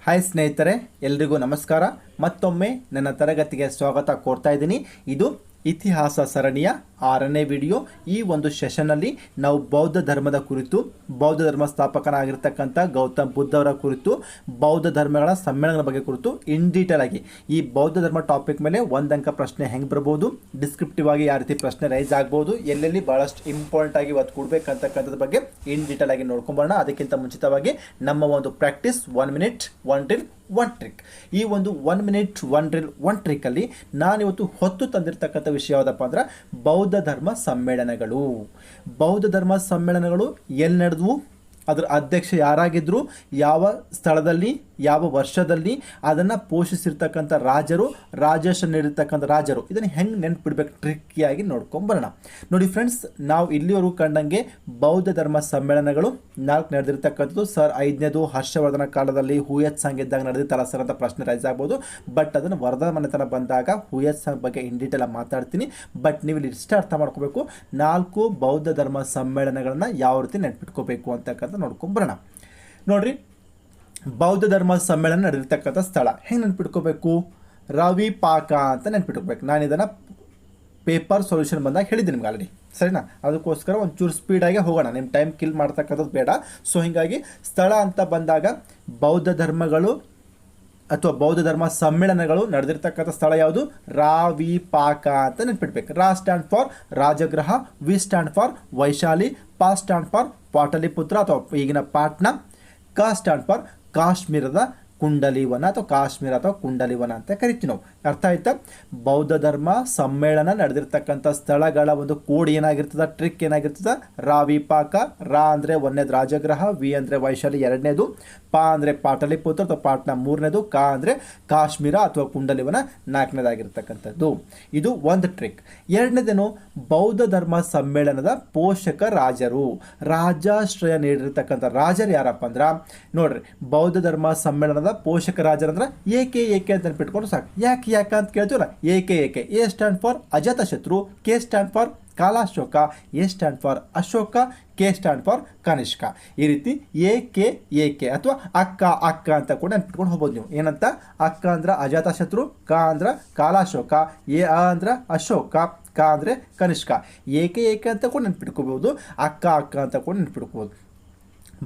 Hi ಸ್ನೇಹಿತರೆ, ಎಲ್ರಿಗೂ ನಮಸ್ಕಾರ. ಮತ್ತೊಮ್ಮೆ ನನ್ನ ತರಗತಿಗೆ ಸ್ವಾಗತ ಕೋರ್ತಾ ಇದ್ದೀನಿ. ಇದು ಇತಿಹಾಸ ಸರಣಿಯ 6ನೇ ವಿಡಿಯೋ. ಈ ಒಂದು ಸೆಷನ್ನಲ್ಲಿ ನಾವು ಬೌದ್ಧ ಧರ್ಮದ ಕುರಿತು, ಬೌದ್ಧ ಧರ್ಮ ಸ್ಥಾಪಕನಾಗಿರ್ತಕ್ಕಂಥ ಗೌತಮ್ ಬುದ್ಧ ಅವರ ಕುರಿತು, ಬೌದ್ಧ ಧರ್ಮಗಳ ಸಮ್ಮೇಳನದ ಬಗ್ಗೆ ಕುರಿತು ಇನ್ ಡೀಟೇಲ್ ಆಗಿ ಈ ಬೌದ್ಧ ಧರ್ಮ ಟಾಪಿಕ್ ಮೇಲೆ ಒಂದಂಕ ಪ್ರಶ್ನೆ ಹೆಂಗೆ ಬರ್ಬೋದು, ಡಿಸ್ಕ್ರಿಪ್ಟಿವ್ ಆಗಿ ಯಾವ ರೀತಿ ಪ್ರಶ್ನೆ ರೈಸ್ ಆಗ್ಬೋದು, ಎಲ್ಲೆಲ್ಲಿ ಭಾಳಷ್ಟು ಇಂಪಾರ್ಟೆಂಟ್ ಆಗಿ ಒತ್ತು ಕೊಡಬೇಕಂತಕ್ಕಂಥದ್ರ ಬಗ್ಗೆ ಇನ್ ಡೀಟೇಲ್ ಆಗಿ ನೋಡ್ಕೊಂಬರೋಣ. ಅದಕ್ಕಿಂತ ಮುಂಚಿತವಾಗಿ ನಮ್ಮ ಒಂದು ಪ್ರಾಕ್ಟೀಸ್ 1 ಮಿನಿಟ್ 1 ಡ್ರಿಲ್ 1 ಟ್ರಿಕ್. ಈ ಒಂದು 1 ಮಿನಿಟ್ 1 ಡ್ರಿಲ್ 1 ಟ್ರಿಕ್ಕಲ್ಲಿ ನಾನಿವತ್ತು ಹೊತ್ತು ತಂದಿರತಕ್ಕಂಥ ವಿಷಯ ಯಾವುದಪ್ಪ ಅಂದ್ರೆ ಬೌದ್ಧ ಧರ್ಮ ಸಮ್ಮೇಳನಗಳು. ಬೌದ್ಧ ಧರ್ಮ ಸಮ್ಮೇಳನಗಳು ಎಲ್ಲಿ ನಡೆದವು, ಅದರ ಅಧ್ಯಕ್ಷ ಯಾರಾಗಿದ್ದರು, ಯಾವ ಸ್ಥಳದಲ್ಲಿ, ಯಾವ ವರ್ಷದಲ್ಲಿ, ಅದನ್ನು ಪೋಷಿಸಿರ್ತಕ್ಕಂಥ ರಾಜರು, ರಾಜೇಶ ನೀಡಿರ್ತಕ್ಕಂಥ ರಾಜರು, ಇದನ್ನು ಹೆಂಗೆ ನೆನ್ಪಿಡ್ಬೇಕು ಟ್ರಿಕ್ಕಿಯಾಗಿ ನೋಡ್ಕೊಂಬರೋಣ. ನೋಡಿ ಫ್ರೆಂಡ್ಸ್, ನಾವು ಇಲ್ಲಿವರೆಗೂ ಕಂಡಂಗೆ ಬೌದ್ಧ ಧರ್ಮ ಸಮ್ಮೇಳನಗಳು 4 ನಡೆದಿರ್ತಕ್ಕಂಥದ್ದು. ಸರ್ 5ನೇದು ಹರ್ಷವರ್ಧನ ಕಾಲದಲ್ಲಿ ಹುಯತ್ ಸಾಂಗ್ ಇದ್ದಾಗ ನಡೆದಿತ್ತಲ್ಲ ಸರ್ ಅಂತ ಪ್ರಶ್ನೆ ರೈಸ್ ಆಗ್ಬೋದು. ಬಟ್ ಅದನ್ನು ವರ್ಧನ ಮನೆತನ ಬಂದಾಗ ಹುಯತ್ ಸಾಂಗ್ ಬಗ್ಗೆ ಇನ್ ಡೀಟೇಲ್ ಮಾತಾಡ್ತೀನಿ. ಬಟ್ ನೀವು ಇಲ್ಲಿ ಇಷ್ಟ ಅರ್ಥ ಮಾಡ್ಕೋಬೇಕು, 4 ಬೌದ್ಧ ಧರ್ಮ ಸಮ್ಮೇಳನಗಳನ್ನು ಯಾವ ರೀತಿ ನೆನ್ಪಿಟ್ಕೋಬೇಕು ಅಂತಕ್ಕಂಥ ನೋಡ್ಕೊಂಬರೋಣ. ನೋಡ್ರಿ, ಬೌದ್ಧ ಧರ್ಮ ಸಮ್ಮೇಳನ ನಡೆದಿರ್ತಕ್ಕಂಥ ಸ್ಥಳ ಹೆಂಗೆ ನೆನ್ಪಿಟ್ಕೋಬೇಕು, ರವಿ ಪಾಕ ಅಂತ ನೆನ್ಪಿಟ್ಕೋಬೇಕು. ನಾನು ಇದನ್ನು ಪೇಪರ್ ಸೊಲ್ಯೂಷನ್ ಬಂದಾಗ ಹೇಳಿದ್ದೀನಿ ನಿಮ್ಗೆ ಆಲ್ರೆಡಿ, ಸರಿನಾ? ಅದಕ್ಕೋಸ್ಕರ ಒಂಚೂರು ಸ್ಪೀಡಾಗಿ ಹೋಗೋಣ, ನಿಮ್ಮ ಟೈಮ್ ಕಿಲ್ ಮಾಡ್ತಕ್ಕಂಥದ್ದು ಬೇಡ. ಸೊ ಹೀಗಾಗಿ ಸ್ಥಳ ಅಂತ ಬಂದಾಗ ಬೌದ್ಧ ಧರ್ಮಗಳು ಅಥವಾ ಬೌದ್ಧ ಧರ್ಮ ಸಮ್ಮೇಳನಗಳು ನಡೆದಿರ್ತಕ್ಕಂಥ ಸ್ಥಳ ಯಾವುದು, ರಾವಿ ಪಾಕ ಅಂತ ನೆನ್ಪಿಡ್ಬೇಕು. ರಾ ಸ್ಟ್ಯಾಂಡ್ ಫಾರ್ ರಾಜಗೃಹ, ವಿ ಸ್ಟ್ಯಾಂಡ್ ಫಾರ್ ವೈಶಾಲಿ, ಪಾ ಸ್ಟ್ಯಾಂಡ್ ಫಾರ್ ಪಾಟಲಿಪುತ್ರ ಅಥವಾ ಈಗಿನ ಪಾಟ್ನಾ, ಕ ಸ್ಟ್ಯಾಂಡ್ ಫಾರ್ ಕಾಶ್ಮೀರದ ಕುಂಡಲಿವನ ಅಥವಾ ಕಾಶ್ಮೀರ ಅಥವಾ ಕುಂಡಲಿವನ ಅಂತ ಕರಿತೀವಿ ನಾವು. ಅರ್ಥ ಆಯ್ತಾ? ಬೌದ್ಧ ಧರ್ಮ ಸಮ್ಮೇಳನ ನಡೆದಿರ್ತಕ್ಕಂಥ ಸ್ಥಳಗಳ ಒಂದು ಕೋಡ್ ಏನಾಗಿರ್ತದ, ಟ್ರಿಕ್ ಏನಾಗಿರ್ತದ, ರಾವಿ ಪಾಕ. ರಾ ಅಂದರೆ 1ನೇದು ರಾಜಗೃಹ, ವಿ ಅಂದರೆ ವೈಶಾಲಿ 2ನೇದು, ಪಾ ಅಂದರೆ ಪಾಟಲಿಪುತ್ರ ಅಥವಾ ಪಾಟ್ನಾ 3ನೇದು, ಕ ಅಂದರೆ ಕಾಶ್ಮೀರ ಅಥವಾ ಕುಂಡಲಿವನ 4ನೇದಾಗಿರ್ತಕ್ಕಂಥದ್ದು. ಇದು ಒಂದು ಟ್ರಿಕ್. 2ನೇದೇನು, ಬೌದ್ಧ ಧರ್ಮ ಸಮ್ಮೇಳನದ ಪೋಷಕ ರಾಜರು, ರಾಜಾಶ್ರಯ ನೀಡಿರ್ತಕ್ಕಂಥ ರಾಜರು ಯಾರಪ್ಪ ಅಂದ್ರೆ, ನೋಡ್ರಿ, ಬೌದ್ಧ ಧರ್ಮ ಸಮ್ಮೇಳನದ ಪೋಷಕ ರಾಜರಂದ್ರೆ ಏಕೆ ಅಂತ ನೆನ್ಪಿಟ್ಕೊಂಡು ಸಾಕು. ಯಾಕೆ ಅಂತ ಕೇಳ್ತೀವಲ್ಲ, ಏಕೆ. A stand for Ajatashatru, K stand for Kalashoka, A stand for Ashoka, K stand for Kanishka. ಈ ರೀತಿ ಏಕೆ ಅಥವಾ ಅಕ್ಕ ಅಂತ ಕೂಡ ನೆನ್ಪಿಟ್ಕೊಂಡು ಹೋಗ್ಬೋದು ನೀವು. ಏನಂತ, ಅಕ್ಕ ಅಂದ್ರೆ ಅಜಾತಶತ್ರು, ಕ ಅಂದ್ರೆ ಕಾಲಾಶೋಕ, ಎ ಅಂದ್ರೆ ಅಶೋಕ, ಕ ಅಂದರೆ ಕನಿಷ್ಕ. ಏಕೆ ಅಂತ ಕೂಡ ನೆನ್ಪಿಟ್ಕೋಬಹುದು, ಅಕ್ಕ ಅಂತ ಕೂಡ ನೆನ್ಪಿಟ್ಕೋಬಹುದು.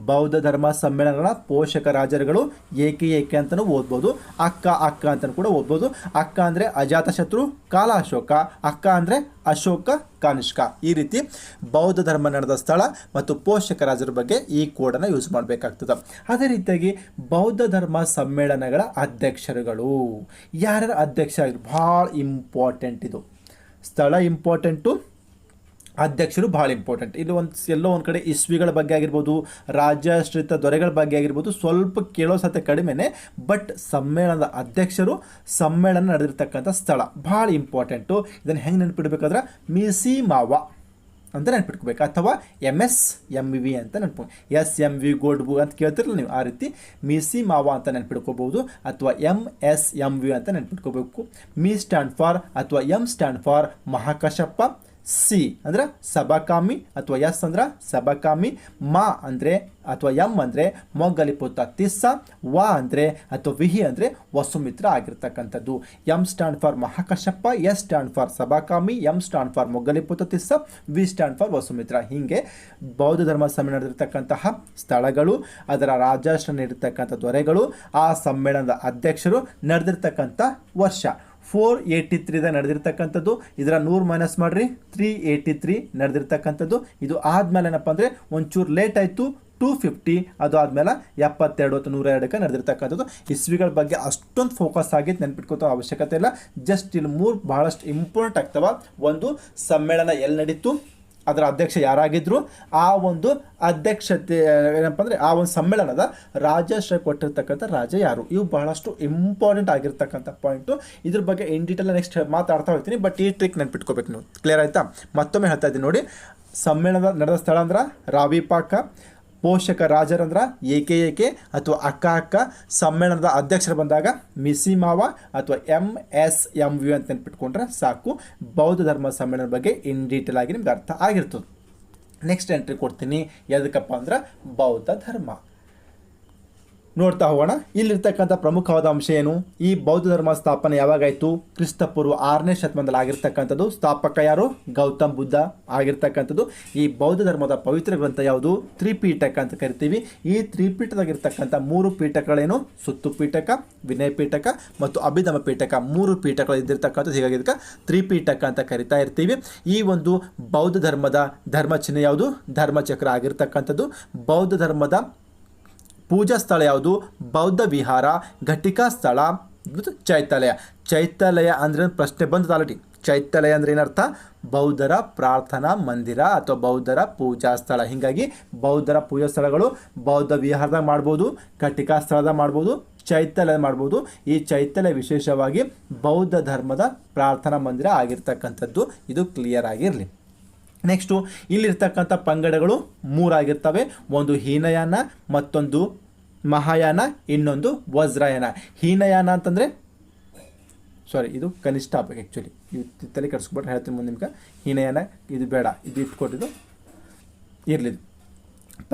ಬೌದ್ಧ ಧರ್ಮ ಸಮ್ಮೇಳನಗಳ ಪೋಷಕ ರಾಜರುಗಳು ಏಕೆ ಅಂತಲೂ ಓದ್ಬೋದು, ಅಕ್ಕ ಅಂತಲೂ ಕೂಡ ಓದ್ಬೋದು. ಅಕ್ಕ ಅಂದರೆ ಅಜಾತಶತ್ರು, ಕಾಲಾಶೋಕ, ಅಕ್ಕ ಅಂದರೆ ಅಶೋಕ, ಕನಿಷ್ಕ. ಈ ರೀತಿ ಬೌದ್ಧ ಧರ್ಮ ನಡೆದ ಸ್ಥಳ ಮತ್ತು ಪೋಷಕ ರಾಜರ ಬಗ್ಗೆ ಈ ಕೋಡನ್ನು ಯೂಸ್ ಮಾಡಬೇಕಾಗ್ತದೆ. ಅದೇ ರೀತಿಯಾಗಿ ಬೌದ್ಧ ಧರ್ಮ ಸಮ್ಮೇಳನಗಳ ಅಧ್ಯಕ್ಷರುಗಳು ಯಾರ್ಯಾರು ಅಧ್ಯಕ್ಷ ಆಗಿದ್ರು, ಭಾಳ ಇಂಪಾರ್ಟೆಂಟ್. ಇದು ಸ್ಥಳ ಇಂಪಾರ್ಟೆಂಟು, ಅಧ್ಯಕ್ಷರು ಭಾಳ ಇಂಪಾರ್ಟೆಂಟ್. ಇಲ್ಲಿ ಎಲ್ಲೋ ಒಂದು ಕಡೆ ಇಸ್ವಿಗಳ ಬಗ್ಗೆ ಆಗಿರ್ಬೋದು, ರಾಜ್ಯಾಶ್ರಿತ ದೊರೆಗಳ ಬಗ್ಗೆ ಆಗಿರ್ಬೋದು, ಸ್ವಲ್ಪ ಕೇಳೋ ಸತೆ ಕಡಿಮೆನೆ. ಬಟ್ ಸಮ್ಮೇಳನದ ಅಧ್ಯಕ್ಷರು, ಸಮ್ಮೇಳನ ನಡೆದಿರ್ತಕ್ಕಂಥ ಸ್ಥಳ ಭಾಳ ಇಂಪಾರ್ಟೆಂಟು. ಇದನ್ನು ಹೆಂಗೆ ನೆನ್ಪಿಡ್ಬೇಕಾದ್ರೆ ಮಿಸಿ ಮಾವ ಅಂತ ನೆನ್ಪಿಟ್ಕೋಬೇಕು, ಅಥವಾ MSMV ಅಂತ ನೆನ್ಪು, SMV ಗೋಲ್ಡ್ ಬುಕ್ ಅಂತ ಕೇಳ್ತಿರಲ್ಲ ನೀವು, ಆ ರೀತಿ ಮಿಸಿ ಮಾವ ಅಂತ ನೆನ್ಪಿಟ್ಕೋಬಹುದು, ಅಥವಾ MSMV ಅಂತ ನೆನ್ಪಿಟ್ಕೋಬೇಕು. ಮಿ ಸ್ಟ್ಯಾಂಡ್ ಫಾರ್ ಅಥವಾ M stand for Mahakashyapa, C ಅಂದರೆ ಸಬಕಾಮಿ ಅಥವಾ ಎಸ್ ಅಂದ್ರೆ ಸಬಕಾಮಿ, ಮಾ ಅಂದರೆ ಅಥವಾ ಎಮ್ ಅಂದರೆ ಮೊಗ್ಗಲಿಪುತ್ರ ತಿಸ್ಸ, ವಾ ಅಂದರೆ ಅಥವಾ ವಿಹಿ ಅಂದರೆ ವಸುಮಿತ್ರ ಆಗಿರ್ತಕ್ಕಂಥದ್ದು. M stand for Mahakashyapa, S stand for Sabakami, M stand for Moggaliputta Tissa, V stand for Vasumitra. ಹೀಗೆ ಬೌದ್ಧ ಧರ್ಮ ಸಮ್ಮೇಳನ ನಡೆದಿರ್ತಕ್ಕಂತಹ ಸ್ಥಳಗಳು, ಅದರ ರಾಜಾಶ್ರಯ ನೀಡಿರ್ತಕ್ಕಂಥ ದೊರೆಗಳು, ಆ ಸಮ್ಮೇಳನದ ಅಧ್ಯಕ್ಷರು, ನಡೆದಿರ್ತಕ್ಕಂಥ ವರ್ಷ 483 ನಡೆದಿರ್ತಕ್ಕಂಥದ್ದು. ಇದರ 100 ಮೈನಸ್ ಮಾಡಿರಿ, 383 ನಡೆದಿರ್ತಕ್ಕಂಥದ್ದು. ಇದು ಆದಮೇಲೆ ಏನಪ್ಪ ಅಂದರೆ ಒಂಚೂರು ಲೇಟ್ ಆಯಿತು, 250. ಅದು ಆದಮೇಲೆ 72 ಅಥವಾ 102ಕ್ಕೆ ನಡೆದಿರ್ತಕ್ಕಂಥದ್ದು. ಇಸ್ವಿಗಳ ಬಗ್ಗೆ ಅಷ್ಟೊಂದು ಫೋಕಸ್ ಆಗಿ ನೆನ್ಪಿಟ್ಕೋತ ಅವಶ್ಯಕತೆ ಇಲ್ಲ. ಜಸ್ಟ್ ಇಲ್ಲಿ 3 ಭಾಳಷ್ಟು ಇಂಪಾರ್ಟೆಂಟ್ ಆಗ್ತವೆ. ಒಂದು, ಸಮ್ಮೇಳನ ಎಲ್ಲಿ ನಡೀತು, ಅದರ ಅಧ್ಯಕ್ಷ ಯಾರಾಗಿದ್ದರು, ಆ ಒಂದು ಅಧ್ಯಕ್ಷತೆ ಏನಪ್ಪ ಅಂದರೆ ಆ ಒಂದು ಸಮ್ಮೇಳನದ ರಾಜಾಶ್ರಯ ಕೊಟ್ಟಿರ್ತಕ್ಕಂಥ ರಾಜ ಯಾರು, ಇವು ಬಹಳಷ್ಟು ಇಂಪಾರ್ಟೆಂಟ್ ಆಗಿರ್ತಕ್ಕಂಥ ಪಾಯಿಂಟು. ಇದ್ರ ಬಗ್ಗೆ ಇನ್ ಡೀಟೇಲ್ ನೆಕ್ಸ್ಟ್ ಮಾತಾಡ್ತಾ ಹೋಗ್ತೀನಿ. ಬಟ್ ಈ ಟ್ರಿಕ್ ನೆನ್ಪಿಟ್ಕೋಬೇಕು ನೀವು. ಕ್ಲಿಯರ್ ಆಯಿತಾ? ಮತ್ತೊಮ್ಮೆ ಹೇಳ್ತಾ ಇದ್ದೀನಿ ನೋಡಿ, ಸಮ್ಮೇಳನ ನಡೆದ ಸ್ಥಳ ಅಂದ್ರೆ ರಾವಿ ಪಾಕ, ಪೋಷಕ ರಾಜರಂದ್ರೆ ಏಕೆ ಅಥವಾ ಅಕ್ಕ, ಸಮ್ಮೇಳನದ ಅಧ್ಯಕ್ಷರು ಬಂದಾಗ ಮಿಸಿ ಮಾವ ಅಥವಾ MSMV ಅಂತ ನೆನ್ಪಿಟ್ಕೊಂಡ್ರೆ ಸಾಕು. ಬೌದ್ಧ ಧರ್ಮ ಸಮ್ಮೇಳನದ ಬಗ್ಗೆ ಇನ್ ಡೀಟೇಲ್ ಆಗಿ ನಿಮ್ಗೆ ಅರ್ಥ ಆಗಿರ್ತದೆ. ನೆಕ್ಸ್ಟ್ ಎಂಟ್ರಿ ಕೊಡ್ತೀನಿ, ಯಾವುದಕ್ಕಪ್ಪ ಅಂದ್ರೆ ಬೌದ್ಧ ಧರ್ಮ. ನೋಡ್ತಾ ಹೋಗೋಣ. ಇಲ್ಲಿರ್ತಕ್ಕಂಥ ಪ್ರಮುಖವಾದ ಅಂಶ ಏನು, ಈ ಬೌದ್ಧ ಧರ್ಮ ಸ್ಥಾಪನೆ ಯಾವಾಗಾಯಿತು, ಕ್ರಿಸ್ತಪೂರ್ವ 6ನೇ ಶತಮಾನದಲ್ಲಿ ಆಗಿರ್ತಕ್ಕಂಥದ್ದು. ಸ್ಥಾಪಕ ಯಾರು, ಗೌತಮ್ ಬುದ್ಧ ಆಗಿರ್ತಕ್ಕಂಥದ್ದು. ಈ ಬೌದ್ಧ ಧರ್ಮದ ಪವಿತ್ರ ಗ್ರಂಥ ಯಾವುದು, ತ್ರಿಪೀಠಕ ಅಂತ ಕರಿತೀವಿ. ಈ ತ್ರಿಪೀಠದಾಗಿರ್ತಕ್ಕಂಥ 3 ಪೀಠಗಳೇನು, ಸುತ್ತು ಪೀಠಕ, ವಿನಯ ಪೀಠಕ ಮತ್ತು ಅಭಿಧಮ ಪೀಠಕ, 3 ಪೀಠಗಳು ಇದ್ದಿರ್ತಕ್ಕಂಥದ್ದು. ಹೀಗಾಗಿ ಇದಕ್ಕೆ ತ್ರಿಪೀಠಕ ಅಂತ ಕರಿತಾ ಇರ್ತೀವಿ. ಈ ಒಂದು ಬೌದ್ಧ ಧರ್ಮದ ಧರ್ಮ ಚಿಹ್ನೆ ಯಾವುದು, ಧರ್ಮಚಕ್ರ ಆಗಿರ್ತಕ್ಕಂಥದ್ದು. ಬೌದ್ಧ ಧರ್ಮದ ಪೂಜಾ ಸ್ಥಳ ಯಾವುದು, ಬೌದ್ಧ ವಿಹಾರ, ಘಟಿಕಾ ಸ್ಥಳ, ಚೈತ್ಯಾಲಯ. ಚೈತ್ಯಾಲಯ ಅಂದರೆ ಪ್ರಶ್ನೆ ಬಂದು ಆಲ್ರೆಡಿ. ಚೈತ್ಯಾಲಯ ಅಂದರೆ ಏನರ್ಥ, ಬೌದ್ಧರ ಪ್ರಾರ್ಥನಾ ಮಂದಿರ ಅಥವಾ ಬೌದ್ಧರ ಪೂಜಾ ಸ್ಥಳ. ಹೀಗಾಗಿ ಬೌದ್ಧರ ಪೂಜಾ ಸ್ಥಳಗಳು ಬೌದ್ಧ ವಿಹಾರದಾಗ ಮಾಡ್ಬೋದು, ಘಟಿಕಾ ಸ್ಥಳದಾಗ ಮಾಡ್ಬೋದು, ಚೈತ್ಯಾಲಯ ಮಾಡ್ಬೋದು. ಈ ಚೈತ್ಯಾಲಯ ವಿಶೇಷವಾಗಿ ಬೌದ್ಧ ಧರ್ಮದ ಪ್ರಾರ್ಥನಾ ಮಂದಿರ ಆಗಿರ್ತಕ್ಕಂಥದ್ದು. ಇದು ಕ್ಲಿಯರ್ ಆಗಿರಲಿ. ನೆಕ್ಸ್ಟು ಇಲ್ಲಿರ್ತಕ್ಕಂಥ ಪಂಗಡಗಳು 3 ಆಗಿರ್ತವೆ. ಒಂದು ಹೀನಯಾನ, ಮತ್ತೊಂದು ಮಹಾಯಾನ, ಇನ್ನೊಂದು ವಜ್ರಯಾನ. ಹೀನಯಾನ ಅಂತಂದರೆ ಇದು ಕನಿಷ್ಠ ಆಗಬೇಕು. ಆ್ಯಕ್ಚುಲಿ ಇದು ತಲೆ ಕೆಡಿಸ್ಕೊಬಿಟ್ರೆ ಹೇಳ್ತೀನಿ ಮುಂದೆ ನಿಮ್ಗೆ. ಹೀನಯಾನ ಇದು ಬೇಡ, ಇದು ಇಟ್ಕೊಟ್ಟಿದ್ದು ಇರಲಿ.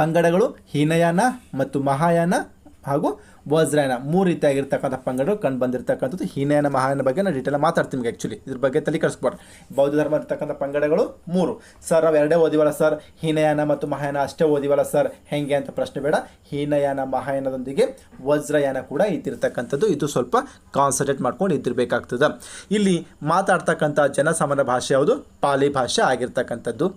ಪಂಗಡಗಳು ಹೀನಯಾನ ಮತ್ತು ಮಹಾಯಾನ ಹಾಗೂ ವಜ್ರಯಾನ 3 ರೀತಿಯಾಗಿರ್ತಕ್ಕಂಥ ಪಂಗಡಗಳು ಕಂಡು ಬಂದಿರತಕ್ಕಂಥದ್ದು. ಹೀನಯಾನ ಮಹಾಯಾನ ಬಗ್ಗೆ ನಾನು ಡೀಟೇಲ್ ಮಾತಾಡ್ತೀನಿ. ಆ್ಯಕ್ಚುಲಿ ಇದ್ರ ಬಗ್ಗೆ ತಲೆ ಕೆಡಿಸ್ಕೊಡ್ರಿ. ಬೌದ್ಧ ಧರ್ಮ ಇರ್ತಕ್ಕಂಥ ಪಂಗಡಗಳು 3. ಸರ್ ನಾವು 2 ಓದಿವಲ್ಲ ಸರ್, ಹೀನಯಾನ ಮತ್ತು ಮಹಾಯಾನ ಅಷ್ಟೇ ಓದಿವಲ್ಲ ಸರ್, ಹೆಂಗೆ ಅಂತ ಪ್ರಶ್ನೆ ಬೇಡ. ಹೀನಯಾನ ಮಹಾಯಾನದೊಂದಿಗೆ ವಜ್ರಯಾನ ಕೂಡ ಇದ್ದಿರ್ತಕ್ಕಂಥದ್ದು. ಇದು ಸ್ವಲ್ಪ ಕಾನ್ಸಂಟ್ರೇಟ್ ಮಾಡ್ಕೊಂಡು ಇದ್ದಿರಬೇಕಾಗ್ತದೆ. ಇಲ್ಲಿ ಮಾತಾಡ್ತಕ್ಕಂಥ ಜನಸಾಮಾನ್ಯ ಭಾಷೆ ಯಾವುದು, ಪಾಲಿ ಭಾಷೆ ಆಗಿರ್ತಕ್ಕಂಥದ್ದು.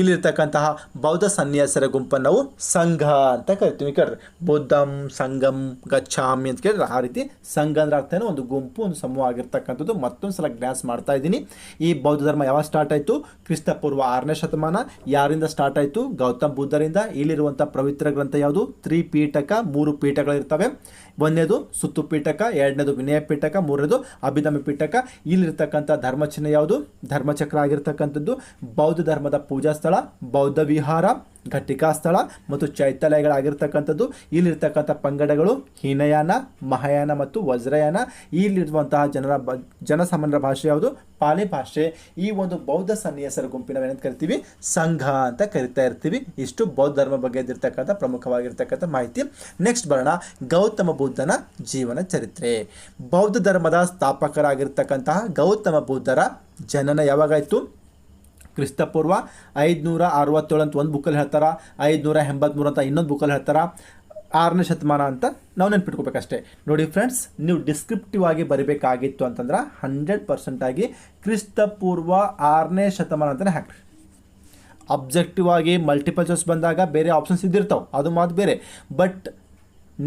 ಇಲ್ಲಿರ್ತಕ್ಕಂತಹ ಬೌದ್ಧ ಸನ್ಯಾಸರ ಗುಂಪನ್ನು ನಾವು ಸಂಘ ಅಂತ ಕರಿತೀವಿ. ಕೇಳ್ರಿ, ಬೌದ್ಧಂ ಸಂಘಂ ಗಚ್ಚಾಮಿ ಅಂತ ಕೇಳಿದ್ರೆ ಆ ರೀತಿ ಸಂಘ ಅಂದ್ರೆ ಅರ್ಥ ಏನು, ಒಂದು ಗುಂಪು, ಒಂದು ಸಮೂಹ ಆಗಿರ್ತಕ್ಕಂಥದ್ದು. ಮತ್ತೊಂದು ಸಲ ಗ್ಲಾನ್ಸ್ ಮಾಡ್ತಾ ಇದ್ದೀನಿ. ಈ ಬೌದ್ಧ ಧರ್ಮ ಯಾವಾಗ ಸ್ಟಾರ್ಟ್ ಆಯಿತು, ಕ್ರಿಸ್ತಪೂರ್ವ 6ನೇ ಶತಮಾನ. ಯಾರಿಂದ ಸ್ಟಾರ್ಟ್ ಆಯಿತು, ಗೌತಮ್ ಬುದ್ಧರಿಂದ. ಇಲ್ಲಿರುವಂಥ ಪವಿತ್ರ ಗ್ರಂಥ ಯಾವುದು, ತ್ರಿಪೀಠಕ. 3 ಪೀಠಗಳಿರ್ತವೆ. ಒಂದನೇದು ಸುತ್ತು ಪೀಠಕ, ಎರಡನೇದು ವಿನಯ ಪೀಠಕ, ಮೂರನೇದು ಅಭಿಧಮ ಪೀಠಕ. ಇಲ್ಲಿರ್ತಕ್ಕಂಥ ಧರ್ಮ ಚಿಹ್ನೆ ಯಾವುದು, ಧರ್ಮಚಕ್ರ ಆಗಿರ್ತಕ್ಕಂಥದ್ದು. ಬೌದ್ಧ ಧರ್ಮದ ಪೂಜಾ ಸ್ಥಳ, ಬೌದ್ಧ ವಿಹಾರ, ಘಟಿಕಾ ಸ್ಥಳ ಮತ್ತು ಚೈತ್ಯಾಲಯಗಳಾಗಿರ್ತಕ್ಕಂಥದ್ದು. ಇಲ್ಲಿರ್ತಕ್ಕಂಥ ಪಂಗಡಗಳು ಹೀನಯಾನ, ಮಹಾಯಾನ ಮತ್ತು ವಜ್ರಯಾನ. ಇಲ್ಲಿರುವಂತಹ ಜನಸಾಮಾನ್ಯರ ಭಾಷೆ ಯಾವುದು, ಪಾಲಿ ಭಾಷೆ. ಈ ಒಂದು ಬೌದ್ಧ ಸನ್ಯಾಸರ ಗುಂಪಿನ ಏನಂತ ಕರಿತೀವಿ, ಸಂಘ ಅಂತ ಕರಿತಾ ಇರ್ತೀವಿ. ಇಷ್ಟು ಬೌದ್ಧ ಧರ್ಮ ಬಗ್ಗೆ ಇದ್ದಿರ್ತಕ್ಕಂಥ ಪ್ರಮುಖವಾಗಿರ್ತಕ್ಕಂಥ ಮಾಹಿತಿ. ನೆಕ್ಸ್ಟ್ ಬರೋಣ, ಗೌತಮ ಬುದ್ಧನ ಜೀವನ ಚರಿತ್ರೆ. ಬೌದ್ಧ ಧರ್ಮದ ಸ್ಥಾಪಕರಾಗಿರ್ತಕ್ಕಂತಹ ಗೌತಮ ಬುದ್ಧರ ಜನನ ಯಾವಾಗಾಯಿತು, ಕ್ರಿಸ್ತಪೂರ್ವ 567 ಅಂತ ಒಂದು ಬುಕ್ಕಲ್ಲಿ ಹೇಳ್ತಾರೆ, 583 ಅಂತ ಇನ್ನೊಂದು ಬುಕ್ಕಲ್ಲಿ ಹೇಳ್ತಾರೆ, 6ನೇ ಶತಮಾನ ಅಂತ ನಾವು ನೆನ್ಪಿಟ್ಕೋಬೇಕಷ್ಟೇ. ನೋಡಿ ಫ್ರೆಂಡ್ಸ್, ನೀವು ಡಿಸ್ಕ್ರಿಪ್ಟಿವ್ ಆಗಿ ಬರೀಬೇಕಾಗಿತ್ತು ಅಂತಂದ್ರೆ 100% ಆಗಿ ಕ್ರಿಸ್ತಪೂರ್ವ 6ನೇ ಶತಮಾನ ಅಂತಲೇ ಹಾಕ್ರಿ. ಅಬ್ಜೆಕ್ಟಿವ್ ಆಗಿ ಮಲ್ಟಿಪಲ್ ಚಾಯ್ಸ್ ಬಂದಾಗ ಬೇರೆ ಆಪ್ಷನ್ಸ್ ಇದ್ದಿರ್ತಾವೆ, ಅದು ಮಾತು ಬೇರೆ. ಬಟ್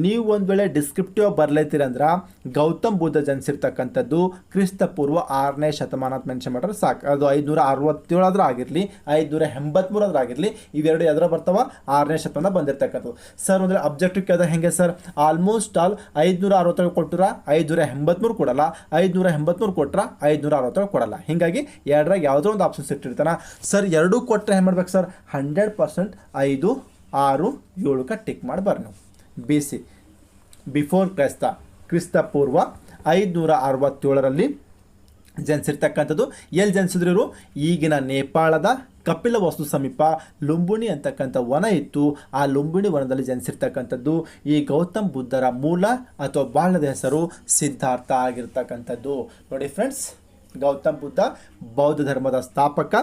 ನೀವು ಒಂದು ವೇಳೆ ಡಿಸ್ಕ್ರಿಪ್ಟಿವ್ ಬರಲೈತೀರಂದ್ರೆ ಗೌತಮ್ ಬುದ್ಧ ಜನಿಸಿರ್ತಕ್ಕಂಥದ್ದು ಕ್ರಿಸ್ತಪೂರ್ವ 6ನೇ ಶತಮಾನ ಅಂತ ಮೆನ್ಷನ್ ಮಾಡಿದ್ರೆ ಸಾಕು. ಅದು 567 ಆದ್ರೂ ಆಗಿರಲಿ, 583 ಆದ್ರೂ ಆಗಿರಲಿ, ಇವೆರಡು ಎದುರ ಬರ್ತಾವ, 6ನೇ ಶತಮಾನ ಬಂದಿರ್ತಕ್ಕಂಥದ್ದು. ಸರ್ ಅಂದರೆ ಅಬ್ಜೆಕ್ಟಿವ್ ಕೇಳಿದ್ರೆ ಹೆಂಗೆ ಸರ್, ಆಲ್ಮೋಸ್ಟ್ ಆಲ್ 567 ಕೊಟ್ಟರೆ 583 ಕೊಡಲ್ಲ, 583 ಕೊಟ್ಟರೆ 567 ಕೊಡಲ್ಲ. ಹೀಗಾಗಿ ಎರಡರಾಗ ಯಾವುದೋ ಒಂದು ಆಪ್ಷನ್ಸ್ ಇಟ್ಟಿರ್ತಾನೆ. ಸರ್ ಎರಡೂ ಕೊಟ್ಟರೆ ಏನು ಮಾಡ್ಬೇಕು ಸರ್, 100% 5, 6, 7 ಟಿಕ್ ಮಾಡಿ ಬರ್ರಿ. ನೀವು BC ಬಿಫೋರ್ ಕ್ರಿಸ್ತಪೂರ್ವ 567ರಲ್ಲಿ ಜನಿಸಿರ್ತಕ್ಕಂಥದ್ದು. ಎಲ್ಲಿ ಜನಿಸಿದ್ರು ಇವರು, ಈಗಿನ ನೇಪಾಳದ ಕಪಿಲವಸ್ತು ಸಮೀಪ ಲುಂಬಿನಿ ಅಂತಕ್ಕಂಥ ವನ ಇತ್ತು. ಆ ಲುಂಬಿನಿ ವನದಲ್ಲಿ ಜನಿಸಿರ್ತಕ್ಕಂಥದ್ದು. ಈ ಗೌತಮ್ ಬುದ್ಧರ ಮೂಲ ಅಥವಾ ಬಾಲ್ಯದ ಹೆಸರು ಸಿದ್ಧಾರ್ಥ ಆಗಿರ್ತಕ್ಕಂಥದ್ದು. ನೋಡಿ ಫ್ರೆಂಡ್ಸ್, ಗೌತಮ್ ಬುದ್ಧ ಬೌದ್ಧ ಧರ್ಮದ ಸ್ಥಾಪಕ,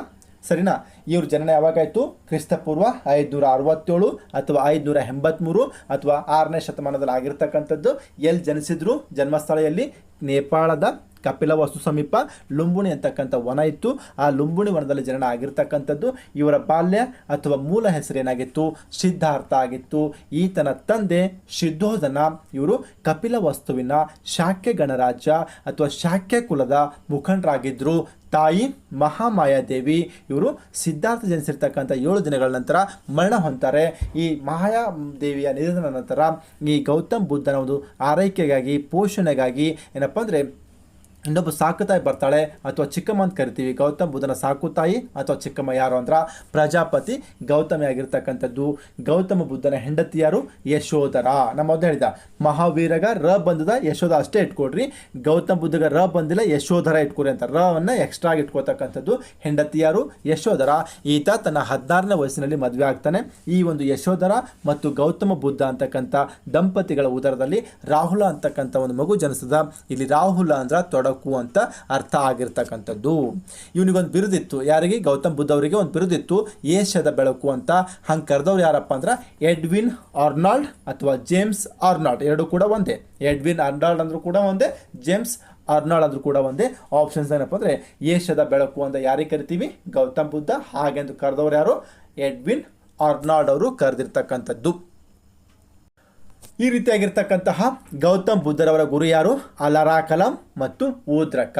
ಸರಿನಾ. ಇವ್ರ ಜನನ ಯಾವಾಗಾಯಿತು, ಕ್ರಿಸ್ತಪೂರ್ವ 567 ಅಥವಾ 583 ಅಥವಾ 6ನೇ ಶತಮಾನದಲ್ಲಿ ಆಗಿರ್ತಕ್ಕಂಥದ್ದು. ಎಲ್ಲಿ ಜನಿಸಿದ್ರು, ಜನ್ಮಸ್ಥಳ ಎಲ್ಲಿ, ನೇಪಾಳದ ಕಪಿಲವಸ್ತು ಸಮೀಪ ಲುಂಬಿನಿ ಅಂತಕ್ಕಂಥ ವನ ಇತ್ತು. ಆ ಲುಂಬಿನಿ ವನದಲ್ಲಿ ಜನನ ಆಗಿರ್ತಕ್ಕಂಥದ್ದು. ಇವರ ಬಾಲ್ಯ ಅಥವಾ ಮೂಲ ಹೆಸರೇನಾಗಿತ್ತು, ಸಿದ್ಧಾರ್ಥ ಆಗಿತ್ತು. ಈತನ ತಂದೆ ಸಿದ್ಧೋಧನ. ಇವರು ಕಪಿಲವಸ್ತುವಿನ ಶಾಕ್ಯ ಗಣರಾಜ್ಯ ಅಥವಾ ಶಾಕ್ಯ ಕುಲದ ಮುಖಂಡರಾಗಿದ್ದರು. ತಾಯಿ ಮಹಾಮಾಯಾದೇವಿ. ಇವರು ಸಿದ್ಧಾರ್ಥ ಜನಿಸಿರ್ತಕ್ಕಂಥ 7 ದಿನಗಳ ನಂತರ ಮರಣ ಹೊಂತಾರೆ. ಈ ಮಹಾದೇವಿಯ ನಿಧನದ ನಂತರ ಈ ಗೌತಮ್ ಬುದ್ಧನ ಒಂದು ಆರೈಕೆಗಾಗಿ, ಪೋಷಣೆಗಾಗಿ ಏನಪ್ಪ ಅಂದರೆ ಇನ್ನೊಬ್ಬ ಸಾಕುತಾಯಿ ಬರ್ತಾಳೆ ಅಥವಾ ಚಿಕ್ಕಮ್ಮ ಅಂತ ಕರಿತೀವಿ. ಗೌತಮ ಬುದ್ಧನ ಸಾಕುತಾಯಿ ಅಥವಾ ಚಿಕ್ಕಮ್ಮ ಯಾರು ಅಂದ್ರೆ ಪ್ರಜಾಪತಿ ಗೌತಮಿ ಆಗಿರ್ತಕ್ಕಂಥದ್ದು. ಗೌತಮ ಬುದ್ಧನ ಹೆಂಡತಿ ಯಾರು? ಯಶೋಧರ. ನಮ್ಮ ಮೊದಲು ಹೇಳಿದ ಮಹಾವೀರಗ ರ ಬಂದದ ಯಶೋಧ ಅಷ್ಟೇ ಇಟ್ಕೊಡ್ರಿ, ಗೌತಮ ಬುದ್ಧಗ ರ ಬಂದಿಲ್ಲ ಯಶೋಧರ ಇಟ್ಕೊಡ್ರಿ ಅಂತ ರವನ್ನು ಎಕ್ಸ್ಟ್ರಾ ಆಗಿ ಇಟ್ಕೋತಕ್ಕಂಥದ್ದು. ಹೆಂಡತಿ ಯಾರು? ಯಶೋಧರ. ಈತ ತನ್ನ 16ನೇ ವಯಸ್ಸಿನಲ್ಲಿ ಮದುವೆ ಆಗ್ತಾನೆ. ಈ ಒಂದು ಯಶೋಧರ ಮತ್ತು ಗೌತಮ ಬುದ್ಧ ಅಂತಕ್ಕಂಥ ದಂಪತಿಗಳ ಉದರದಲ್ಲಿ ರಾಹುಲ ಅಂತಕ್ಕಂಥ ಒಂದು ಮಗು ಜನಿಸ್ತದ. ಇಲ್ಲಿ ರಾಹುಲ ಅಂದ್ರೆ ತೊಡಕು ಅಂತ ಅರ್ಥ ಆಗಿರ್ತಕ್ಕಂಥದ್ದು. ಇವನಿಗೊಂದು ಬಿರುದಿತ್ತು, ಯಾರಿಗೆ? ಗೌತಮ್ ಬುದ್ಧ ಅವರಿಗೆ ಒಂದು ಬಿರುದಿತ್ತು, ಏಷ್ಯಾದ ಬೆಳಕು ಅಂತ. ಹಂಗೆ ಕರೆದವ್ರು ಯಾರಪ್ಪ ಅಂದ್ರೆ ಎಡ್ವಿನ್ ಆರ್ನಾಲ್ಡ್ ಅಥವಾ ಜೇಮ್ಸ್ ಆರ್ನಾಲ್ಡ್, ಎರಡು ಕೂಡ ಒಂದೇ. ಎಡ್ವಿನ್ ಆರ್ನಾಲ್ಡ್ ಅಂದ್ರೂ ಕೂಡ ಒಂದೇ, ಜೇಮ್ಸ್ ಆರ್ನಾಲ್ಡ್ ಅಂದ್ರೂ ಕೂಡ ಒಂದೇ. ಆಪ್ಷನ್ಸ್ ಏನಪ್ಪ ಅಂದರೆ ಏಷ್ಯಾದ ಬೆಳಕು ಅಂತ ಯಾರಿಗೆ ಕರಿತೀವಿ? ಗೌತಮ್ ಬುದ್ಧ. ಹಾಗೆಂದು ಕರೆದವ್ರು ಯಾರು? ಎಡ್ವಿನ್ ಆರ್ನಾಲ್ಡ್ ಅವರು ಕರೆದಿರ್ತಕ್ಕಂಥದ್ದು. ಈ ರೀತಿಯಾಗಿರ್ತಕ್ಕಂತಹ ಗೌತಮ್ ಬುದ್ಧರವರ ಗುರು ಯಾರು? ಅಲಾರಾ ಕಲಾಂ ಮತ್ತು ಊದ್ರಕ.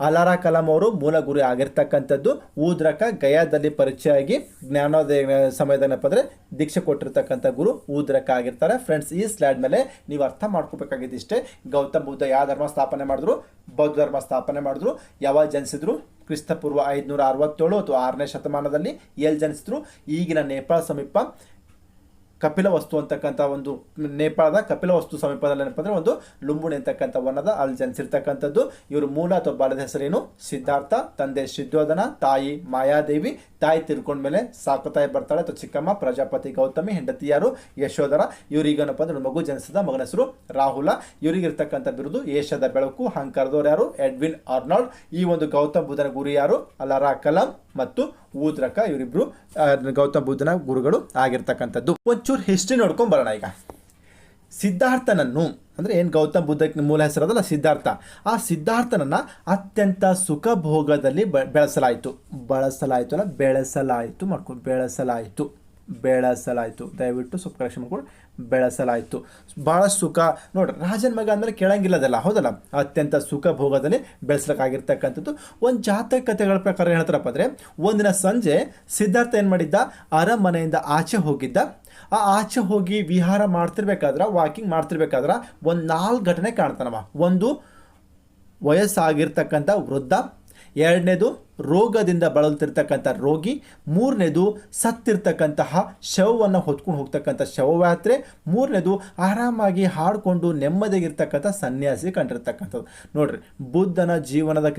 ಅಲಾರಾ ಕಲಾಂ ಅವರು ಮೂಲ ಗುರು ಆಗಿರ್ತಕ್ಕಂಥದ್ದು. ಊದ್ರಕ ಗಯಾದಲ್ಲಿ ಪರಿಚಯ ಆಗಿ ಜ್ಞಾನೋದಯ ಸಮಯದನಪ್ಪ ಅಂದರೆ ದೀಕ್ಷೆ ಕೊಟ್ಟಿರ್ತಕ್ಕಂಥ ಗುರು ಊದ್ರಕ ಆಗಿರ್ತಾರೆ. ಫ್ರೆಂಡ್ಸ್, ಈ ಸ್ಲೈಡ್ ಮೇಲೆ ನೀವು ಅರ್ಥ ಮಾಡ್ಕೋಬೇಕಾಗಿದ್ದು ಇಷ್ಟೇ. ಗೌತಮ್ ಬುದ್ಧ ಯಾವ ಧರ್ಮ ಸ್ಥಾಪನೆ ಮಾಡಿದ್ರು? ಬೌದ್ಧ ಧರ್ಮ ಸ್ಥಾಪನೆ ಮಾಡಿದ್ರು. ಯಾವಾಗ ಜನಿಸಿದ್ರು? ಕ್ರಿಸ್ತಪೂರ್ವ 567 ಅಥವಾ 6ನೇ ಶತಮಾನದಲ್ಲಿ. ಎಲ್ಲಿ ಜನಿಸಿದ್ರು? ಈಗಿನ ನೇಪಾಳ ಸಮೀಪ ಕಪಿಲವಸ್ತು ಅಂತಕ್ಕಂಥ ಒಂದು ನೇಪಾಳದ ಕಪಿಲವಸ್ತು ಸಮೀಪದಲ್ಲಿ ಏನಪ್ಪ ಅಂದರೆ ಒಂದು ಲುಂಬುಣಿ ಅಂತಕ್ಕಂಥ ವನದ ಅಲ್ಲಿ ಜನಿಸಿರ್ತಕ್ಕಂಥದ್ದು. ಇವರು ಮೂಲ ಅಥವಾ ಬಾಲ್ಯದ ಹೆಸರೇನು? ಸಿದ್ಧಾರ್ಥ. ತಂದೆ ಶುದ್ಧೋಧನ, ತಾಯಿ ಮಾಯಾದೇವಿ. ತಾಯಿ ತಿರ್ಕೊಂಡ್ಮೇಲೆ ಸಾಕುತಾಯಿ ಬರ್ತಾಳೆ ಅಥವಾ ಚಿಕ್ಕಮ್ಮ ಪ್ರಜಾಪತಿ ಗೌತಮಿ, ಹೆಂಡತಿ ಯಾರು? ಯಶೋಧರ. ಇವರಿಗೇನಪ್ಪ ಅಂದ್ರೆ ಮಗು ಜನಿಸಿದ, ಮಗನ ಹೆಸರು ರಾಹುಲ. ಇವರಿಗಿರ್ತಕ್ಕಂಥ ಬಿರುದು ಏಷ್ಯಾದ ಬೆಳಕು. ಹಂಗೆ ಕರೆದವ್ರು ಯಾರು? Edwin Arnold. ಈ ಒಂದು ಗೌತಮ್ ಬುದ್ಧನ ಗುರು ಯಾರು? ಅಲಾರಾ ಕಲಾಂ ಮತ್ತು ಊದ್ರಕ. ಇವರಿಬ್ರು ಗೌತಮ್ ಬುದ್ಧನ ಗುರುಗಳು ಆಗಿರ್ತಕ್ಕಂಥದ್ದು. ಒಂಚೂರು ಹಿಸ್ಟ್ರಿ ನೋಡ್ಕೊಂಡ್ ಬರೋಣ ಈಗ. ಸಿದ್ಧಾರ್ಥನನ್ನು ಅಂದರೆ ಏನು ಗೌತಮ್ ಬುದ್ಧಕ್ಕೆ ಮೂಲ ಹೆಸರದಲ್ಲ ಸಿದ್ಧಾರ್ಥ, ಆ ಸಿದ್ಧಾರ್ಥನನ್ನು ಅತ್ಯಂತ ಸುಖಭೋಗದಲ್ಲಿ ಬೆಳೆಸಲಾಯಿತು. ದಯವಿಟ್ಟು ಸ್ವಲ್ಪ ಕರೆಕ್ಷನ್ ಮಾಡ್ಕೊಂಡು ಬೆಳೆಸಲಾಯಿತು. ಭಾಳ ಸುಖ ನೋಡ್ರಿ, ರಾಜನ ಮಗ ಅಂದಮೇಲೆ ಕೇಳಂಗಿಲ್ಲದಲ್ಲ, ಹೌದಲ್ಲ? ಅತ್ಯಂತ ಸುಖ ಭೋಗದಲ್ಲಿ ಬೆಳೆಸಲಾಗಿರ್ತಕ್ಕಂಥದ್ದು. ಒಂದು ಜಾತಕ ಕಥೆಗಳ ಪ್ರಕಾರ ಹೇಳ್ತಾರಪ್ಪ ಅಂದರೆ, ಒಂದಿನ ಸಂಜೆ ಸಿದ್ಧಾರ್ಥ ಏನು ಮಾಡಿದ್ದ? ಅರಮನೆಯಿಂದ ಆಚೆ ಹೋಗಿದ್ದ. ಆ ಆಚೆ ಹೋಗಿ ವಿಹಾರ ಮಾಡ್ತಿರ್ಬೇಕಾದ್ರೆ, ವಾಕಿಂಗ್ ಮಾಡ್ತಿರ್ಬೇಕಾದ್ರೆ ಒಂದು 4 ಘಟನೆ ಕಾಣ್ತಾನವ. ಒಂದು, ವಯಸ್ಸಾಗಿರ್ತಕ್ಕಂಥ ವೃದ್ಧ. ಎರಡನೇದು, ರೋಗದಿಂದ ಬಳಲ್ತಿರ್ತಕ್ಕಂಥ ರೋಗಿ. ಮೂರನೇದು, ಸತ್ತಿರ್ತಕ್ಕಂತಹ ಶವವನ್ನು ಹೊತ್ಕೊಂಡು ಹೋಗ್ತಕ್ಕಂಥ ಶವಯಾತ್ರೆ. ಮೂರನೇದು, ಆರಾಮಾಗಿ ಹಾಡಿಕೊಂಡು ನೆಮ್ಮದಿಗಿರ್ತಕ್ಕಂಥ ಸನ್ಯಾಸಿ ಕಂಡಿರ್ತಕ್ಕಂಥದ್ದು. ನೋಡ್ರಿ, ಬುದ್ಧನ ಜೀವನದ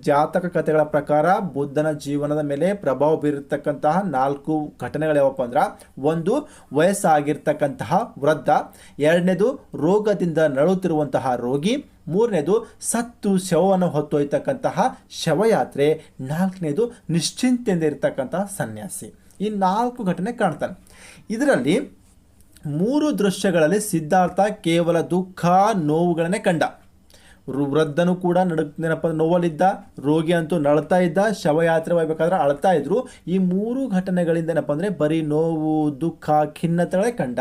ಜಾತಕ ಕಥೆಗಳ ಪ್ರಕಾರ ಬುದ್ಧನ ಜೀವನದ ಮೇಲೆ ಪ್ರಭಾವ ಬೀರಿರ್ತಕ್ಕಂತಹ 4 ಘಟನೆಗಳು ಯಾವಪ್ಪ ಅಂದ್ರೆ, ಒಂದು, ವಯಸ್ಸಾಗಿರ್ತಕ್ಕಂತಹ ವೃದ್ಧ. ಎರಡನೇದು, ರೋಗದಿಂದ ನರಳುತ್ತಿರುವಂತಹ ರೋಗಿ. ಮೂರನೇದು, ಸತ್ತು ಶವವನ್ನು ಹೊತ್ತೊಯ್ತಕ್ಕಂತಹ ಶವಯಾತ್ರೆ. 4ನೇದು, ನಿಶ್ಚಿಂತೆಯಿಂದ ಇರತಕ್ಕಂತಹ ಸನ್ಯಾಸಿ. ಈ 4 ಘಟನೆ ಕಾಣ್ತಾನೆ. ಇದರಲ್ಲಿ 3 ದೃಶ್ಯಗಳಲ್ಲಿ ಸಿದ್ಧಾರ್ಥ ಕೇವಲ ದುಃಖ ನೋವುಗಳನ್ನೇ ಕಂಡ. ವೃದ್ಧನು ಕೂಡ ನೆನಪ ನೋವಲ್ಲಿದ್ದ, ರೋಗಿ ಅಂತೂ ನಳ್ತಾ ಇದ್ದ, ಶವಯಾತ್ರೆ ಹೋಗ್ಬೇಕಾದ್ರೆ ಅಳ್ತಾ ಇದ್ರು. ಈ 3 ಘಟನೆಗಳಿಂದ ಏನಪ್ಪ ಅಂದರೆ ಬರೀ ನೋವು, ದುಃಖ, ಖಿನ್ನತೆಗಳೇ ಕಂಡ.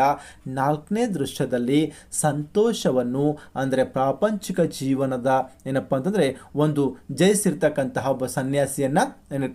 4ನೇ ದೃಶ್ಯದಲ್ಲಿ ಸಂತೋಷವನ್ನು ಅಂದರೆ ಪ್ರಾಪಂಚಿಕ ಜೀವನದ ಏನಪ್ಪ ಅಂತಂದರೆ ಒಂದು ಜಯಿಸಿರ್ತಕ್ಕಂತಹ ಒಬ್ಬ ಸನ್ಯಾಸಿಯನ್ನು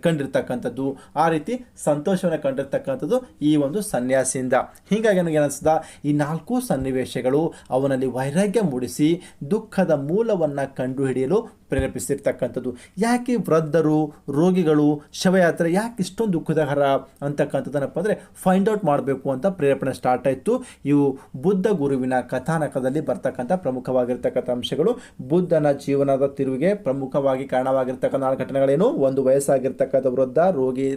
ಕಂಡಿರ್ತಕ್ಕಂಥದ್ದು. ಆ ರೀತಿ ಸಂತೋಷವನ್ನು ಕಂಡಿರ್ತಕ್ಕಂಥದ್ದು ಈ ಒಂದು ಸನ್ಯಾಸಿಯಿಂದ. ಹೀಗಾಗಿ ನನಗೆ ಅನಿಸ್ದ ಈ 4 ಸನ್ನಿವೇಶಗಳು ಅವನಲ್ಲಿ ವೈರಾಗ್ಯ ಮೂಡಿಸಿ ದುಃಖದ ಮೂಲ ಕಂಡುಹಿಡಿಯಲು ಪ್ರೇರೇಪಿಸಿರ್ತಕ್ಕಂಥದ್ದು. ಯಾಕೆ ವೃದ್ಧರು, ರೋಗಿಗಳು, ಶವಯಾತ್ರೆ ಯಾಕೆ ಇಷ್ಟೊಂದು ದುಃಖದಕರ ಅಂತಕ್ಕಂಥದ್ದನಪ್ಪ ಅಂದರೆ ಫೈಂಡ್ ಔಟ್ ಮಾಡಬೇಕು ಅಂತ ಪ್ರೇರೇಪಣೆ ಸ್ಟಾರ್ಟ್ ಆಯಿತು. ಇವು ಬುದ್ಧ ಗುರುವಿನ ಕಥಾನಕದಲ್ಲಿ ಬರ್ತಕ್ಕಂಥ ಪ್ರಮುಖವಾಗಿರ್ತಕ್ಕಂಥ ಅಂಶಗಳು. ಬುದ್ಧನ ಜೀವನದ ತಿರುವಿಗೆ ಪ್ರಮುಖವಾಗಿ ಕಾರಣವಾಗಿರ್ತಕ್ಕಂಥ 4 ಘಟನೆಗಳೇನು? ಒಂದು, ವಯಸ್ಸಾಗಿರ್ತಕ್ಕಂಥ ವೃದ್ಧ,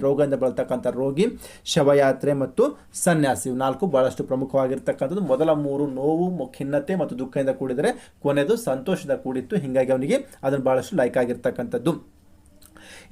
ರೋಗದಿಂದ ಬಳತಕ್ಕಂಥ ರೋಗಿ, ಶವಯಾತ್ರೆ ಮತ್ತು ಸನ್ಯಾಸಿ. ಇವು 4 ಬಹಳಷ್ಟು ಪ್ರಮುಖವಾಗಿರ್ತಕ್ಕಂಥದ್ದು. ಮೊದಲ 3 ನೋವು, ಖಿನ್ನತೆ ಮತ್ತು ದುಃಖದಿಂದ ಕೂಡಿದರೆ, ಕೊನೆಯದು ಸಂತೋಷದ ಕೂಡಿತ್ತು. ಹೀಗಾಗಿ ಅವನಿಗೆ ಅದನ್ನು ಬಹಳಷ್ಟು ಲೈಕ್ ಆಗಿರ್ತಕ್ಕಂಥದ್ದು.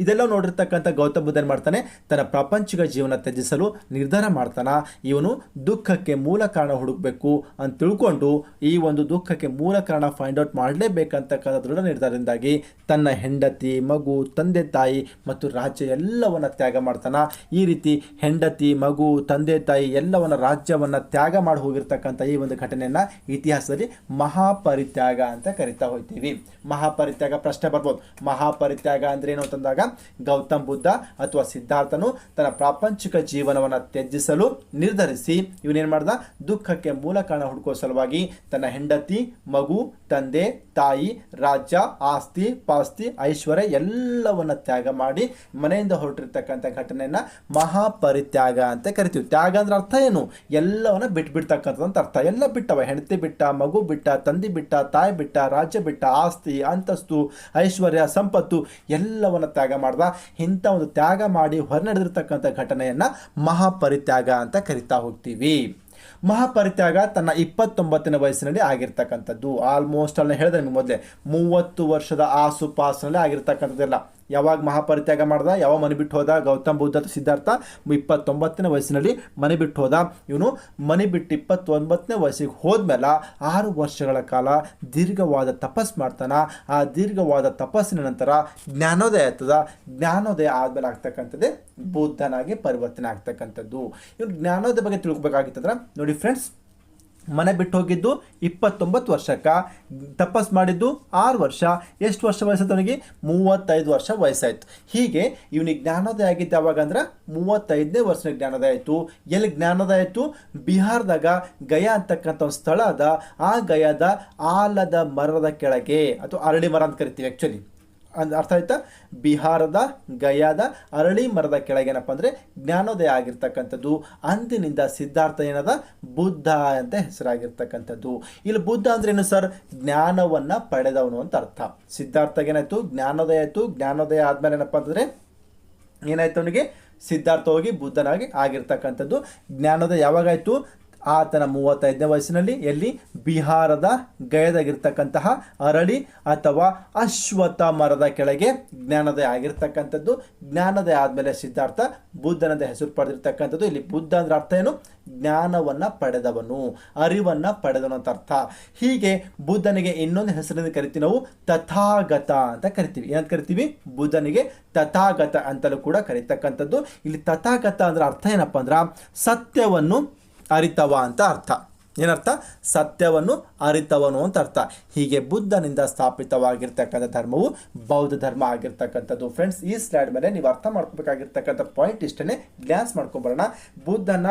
ಇದೆಲ್ಲ ನೋಡಿರ್ತಕ್ಕಂಥ ಗೌತಮ ಬುದ್ಧ ಏನು ಮಾಡ್ತಾನೆ? ತನ್ನ ಪ್ರಾಪಂಚಿಕ ಜೀವನ ತ್ಯಜಿಸಲು ನಿರ್ಧಾರ ಮಾಡ್ತಾನೆ. ಇವನು ದುಃಖಕ್ಕೆ ಮೂಲ ಕಾರಣ ಹುಡುಕಬೇಕು ಅಂತ ತಿಳ್ಕೊಂಡು ಈ ಒಂದು ದುಃಖಕ್ಕೆ ಮೂಲ ಕಾರಣ ಫೈಂಡ್ ಔಟ್ ಮಾಡಲೇಬೇಕಂತಕ್ಕಂಥ ದೃಢ ನಿರ್ಧಾರದಿಂದಾಗಿ ತನ್ನ ಹೆಂಡತಿ, ಮಗು, ತಂದೆ ತಾಯಿ ಮತ್ತು ರಾಜ್ಯ ಎಲ್ಲವನ್ನ ತ್ಯಾಗ ಮಾಡ್ತಾನೆ. ಈ ರೀತಿ ಹೆಂಡತಿ, ಮಗು, ತಂದೆ ತಾಯಿ ಎಲ್ಲವನ್ನ ರಾಜ್ಯವನ್ನು ತ್ಯಾಗ ಮಾಡಿ ಹೋಗಿರ್ತಕ್ಕಂಥ ಈ ಒಂದು ಘಟನೆಯನ್ನು ಇತಿಹಾಸದಲ್ಲಿ ಮಹಾಪರಿತ್ಯಾಗ ಅಂತ ಕರಿತಾ ಹೋಗ್ತೀವಿ. ಮಹಾಪರಿತ್ಯಾಗ ಪ್ರಶ್ನೆ ಬರ್ಬೋದು, ಮಹಾಪರಿತ್ಯಾಗ ಅಂದ್ರೆ ಏನು ಅಂತಂದ್ರೆ ಅಂತಂದಾಗ ಗೌತಮ್ ಬುದ್ಧ ಅಥವಾ ಸಿದ್ಧಾರ್ಥನು ತನ್ನ ಪ್ರಾಪಂಚಿಕ ಜೀವನವನ್ನು ತ್ಯಜಿಸಲು ನಿರ್ಧರಿಸಿ ಇವನೇನು ಮಾಡ್ದ, ದುಃಖಕ್ಕೆ ಮೂಲ ಕಾರಣ ಹುಡುಕುವ ಸಲುವಾಗಿ ತನ್ನ ಹೆಂಡತಿ, ಮಗು, ತಂದೆ, ತಾಯಿ, ರಾಜ್ಯ, ಆಸ್ತಿ ಪಾಸ್ತಿ, ಐಶ್ವರ್ಯ ಎಲ್ಲವನ್ನ ತ್ಯಾಗ ಮಾಡಿ ಮನೆಯಿಂದ ಹೊರಟಿರ್ತಕ್ಕಂಥ ಘಟನೆಯನ್ನ ಮಹಾಪರಿತ್ಯಾಗ ಅಂತ ಕರಿತೀವಿ. ತ್ಯಾಗ ಅಂದ್ರೆ ಅರ್ಥ ಏನು? ಎಲ್ಲವನ್ನ ಬಿಟ್ಬಿಡ್ತಕ್ಕಂಥದ್ದು ಅಂತ ಅರ್ಥ. ಎಲ್ಲ ಬಿಟ್ಟವ, ಹೆಂಡತಿ ಬಿಟ್ಟ, ಮಗು ಬಿಟ್ಟ, ತಂದೆ ಬಿಟ್ಟ, ತಾಯಿ ಬಿಟ್ಟ, ರಾಜ್ಯ ಬಿಟ್ಟ, ಆಸ್ತಿ ಅಂತಸ್ತು ಐಶ್ವರ್ಯ ಸಂಪತ್ತು ಎಲ್ಲವನ್ನ ತ್ಯಾಗ ಮಾಡ್ದ. ಇಂಥ ಒಂದು ತ್ಯಾಗ ಮಾಡಿ ಹೊರನಡೆದಿರ್ತಕ್ಕಂಥ ಘಟನೆಯನ್ನ ಮಹಾಪರಿತ್ಯಾಗ ಅಂತ ಕರಿತಾ ಹೋಗ್ತೀವಿ. ಮಹಾಪರಿತ್ಯಾಗ ತನ್ನ 29ನೇ ವಯಸ್ಸಿನಲ್ಲಿ ಆಗಿರ್ತಕ್ಕಂಥದ್ದು. ಆಲ್ಮೋಸ್ಟ್ ಅಲ್ಲಿ ಹೇಳಿದ್ರೆ ನಿಮ್ಗೆ ಮೊದಲೇ 30 ವರ್ಷದ ಆಸುಪಾಸಿನಲ್ಲಿ ಆಗಿರ್ತಕ್ಕಂಥದ್ದೆಲ್ಲ. ಯಾವಾಗ ಮಹಾಪರಿತ್ಯಾಗ ಮಾಡ್ದ, ಯಾವ ಮನೆ ಬಿಟ್ಟು ಹೋದ? ಗೌತಮ್ ಬುದ್ಧ ಸಿದ್ಧಾರ್ಥ 29ನೇ ವಯಸ್ಸಿನಲ್ಲಿ ಮನೆ ಬಿಟ್ಟು ಹೋದ. ಇವನು ಮನೆ ಬಿಟ್ಟು 29ನೇ ವಯಸ್ಸಿಗೆ ಹೋದ್ಮೇಲೆ 6 ವರ್ಷಗಳ ಕಾಲ ದೀರ್ಘವಾದ ತಪಸ್ ಮಾಡ್ತಾನ. ಆ ದೀರ್ಘವಾದ ತಪಸ್ಸಿನ ನಂತರ ಜ್ಞಾನೋದಯ ಆಗ್ತದ. ಜ್ಞಾನೋದಯ ಆದ್ಮೇಲೆ ಆಗ್ತಕ್ಕಂಥದ್ದೇ ಬುದ್ಧನಾಗಿ ಪರಿವರ್ತನೆ ಆಗ್ತಕ್ಕಂಥದ್ದು. ಇವನು ಜ್ಞಾನೋದಯ ಬಗ್ಗೆ ತಿಳ್ಕೊಬೇಕಾಗಿತ್ತಂದ್ರೆ ನೋಡಿ ಫ್ರೆಂಡ್ಸ್, ಮನೆ ಬಿಟ್ಟು ಹೋಗಿದ್ದು 29 ವರ್ಷಕ್ಕೆ, ತಪಸ್ ಮಾಡಿದ್ದು 6 ವರ್ಷ. ಎಷ್ಟು ವರ್ಷ ವಯಸ್ಸಾಯ್ತು ಅವನಿಗೆ? 35 ವರ್ಷ ವಯಸ್ಸಾಯ್ತು. ಹೀಗೆ ಇವನಿಗೆ ಜ್ಞಾನೋದಯ ಆಗಿದ್ದು ಯಾವಾಗ ಅಂದ್ರೆ 35ನೇ ವರ್ಷದ ಜ್ಞಾನೋದಯ ಆಯಿತು. ಎಲ್ಲಿ ಜ್ಞಾನೋದಯ ಆಯಿತು? ಬಿಹಾರದಾಗ ಗಯಾ ಅಂತಕ್ಕಂಥ ಒಂದು ಸ್ಥಳ ಅದ. ಆ ಗಯಾದ ಆಲದ ಮರದ ಕೆಳಗೆ, ಅಥವಾ ಅರಳಿ ಮರ ಅಂತ ಕರಿತೀವಿ ಆ್ಯಕ್ಚುಲಿ, ಅರ್ಥ ಆಯ್ತಾ? ಬಿಹಾರದ ಗಯಾದ ಅರಳಿ ಮರದ ಕೆಳಗೇನಪ್ಪ ಅಂದರೆ ಜ್ಞಾನೋದಯ ಆಗಿರ್ತಕ್ಕಂಥದ್ದು. ಅಂದಿನಿಂದ ಸಿದ್ಧಾರ್ಥ ಏನದ? ಬುದ್ಧ ಅಂತ ಹೆಸರಾಗಿರ್ತಕ್ಕಂಥದ್ದು. ಇಲ್ಲಿ ಬುದ್ಧ ಅಂದ್ರೆ ಏನು ಸರ್? ಜ್ಞಾನವನ್ನು ಪಡೆದವನು ಅಂತ ಅರ್ಥ. ಸಿದ್ಧಾರ್ಥಗೇನಾಯ್ತು? ಜ್ಞಾನೋದಯ ಆಯಿತು. ಜ್ಞಾನೋದಯ ಆದ್ಮೇಲೆ ಏನಪ್ಪ ಅಂತಂದರೆ ಏನಾಯ್ತು ಅವನಿಗೆ? ಸಿದ್ಧಾರ್ಥ ಹೋಗಿ ಬುದ್ಧನಾಗಿ ಆಗಿರ್ತಕ್ಕಂಥದ್ದು. ಜ್ಞಾನೋದಯ ಯಾವಾಗಾಯಿತು? ಆತನ 35ನೇ ವಯಸ್ಸಿನಲ್ಲಿ. ಎಲ್ಲಿ? ಬಿಹಾರದ ಗಯದಾಗಿರ್ತಕ್ಕಂತಹ ಅರಳಿ ಅಥವಾ ಅಶ್ವತ್ಥ ಮರದ ಕೆಳಗೆ ಜ್ಞಾನೋದಯ ಆಗಿರ್ತಕ್ಕಂಥದ್ದು. ಜ್ಞಾನೋದಯ ಆದಮೇಲೆ ಸಿದ್ಧಾರ್ಥ ಬುದ್ಧನದ ಹೆಸರು ಪಡೆದಿರ್ತಕ್ಕಂಥದ್ದು. ಇಲ್ಲಿ ಬುದ್ಧ ಅಂದ್ರೆ ಅರ್ಥ ಏನು? ಜ್ಞಾನವನ್ನು ಪಡೆದವನು, ಅರಿವನ್ನು ಪಡೆದವನು ಅಂತ ಅರ್ಥ. ಹೀಗೆ ಬುದ್ಧನಿಗೆ ಇನ್ನೊಂದು ಹೆಸರಿನಿಂದ ಕರಿತೀವಿ ನಾವು, ತಥಾಗತ ಅಂತ ಕರಿತೀವಿ. ಏನಂತ ಕರಿತೀವಿ? ಬುದ್ಧನಿಗೆ ತಥಾಗತ ಅಂತಲೂ ಕೂಡ ಕರೀತಕ್ಕಂಥದ್ದು. ಇಲ್ಲಿ ತಥಾಗತ ಅಂದ್ರೆ ಅರ್ಥ ಏನಪ್ಪ ಅಂದ್ರೆ ಸತ್ಯವನ್ನು ಅರಿತವ ಅಂತ ಅರ್ಥ. ಏನರ್ಥ? ಸತ್ಯವನ್ನು ಅರಿತವನು ಅಂತ ಅರ್ಥ. ಹೀಗೆ ಬುದ್ಧನಿಂದ ಸ್ಥಾಪಿತವಾಗಿರ್ತಕ್ಕಂಥ ಧರ್ಮವು ಬೌದ್ಧ ಧರ್ಮ ಆಗಿರ್ತಕ್ಕಂಥದ್ದು. ಫ್ರೆಂಡ್ಸ್, ಈ ಸ್ಲೈಡ್ ಮೇಲೆ ನೀವು ಅರ್ಥ ಮಾಡ್ಕೋಬೇಕಾಗಿರ್ತಕ್ಕಂಥ ಪಾಯಿಂಟ್ ಇಷ್ಟೇ. ಗ್ಲಾನ್ಸ್ ಮಾಡ್ಕೊಂಬರೋಣ. ಬುದ್ಧನ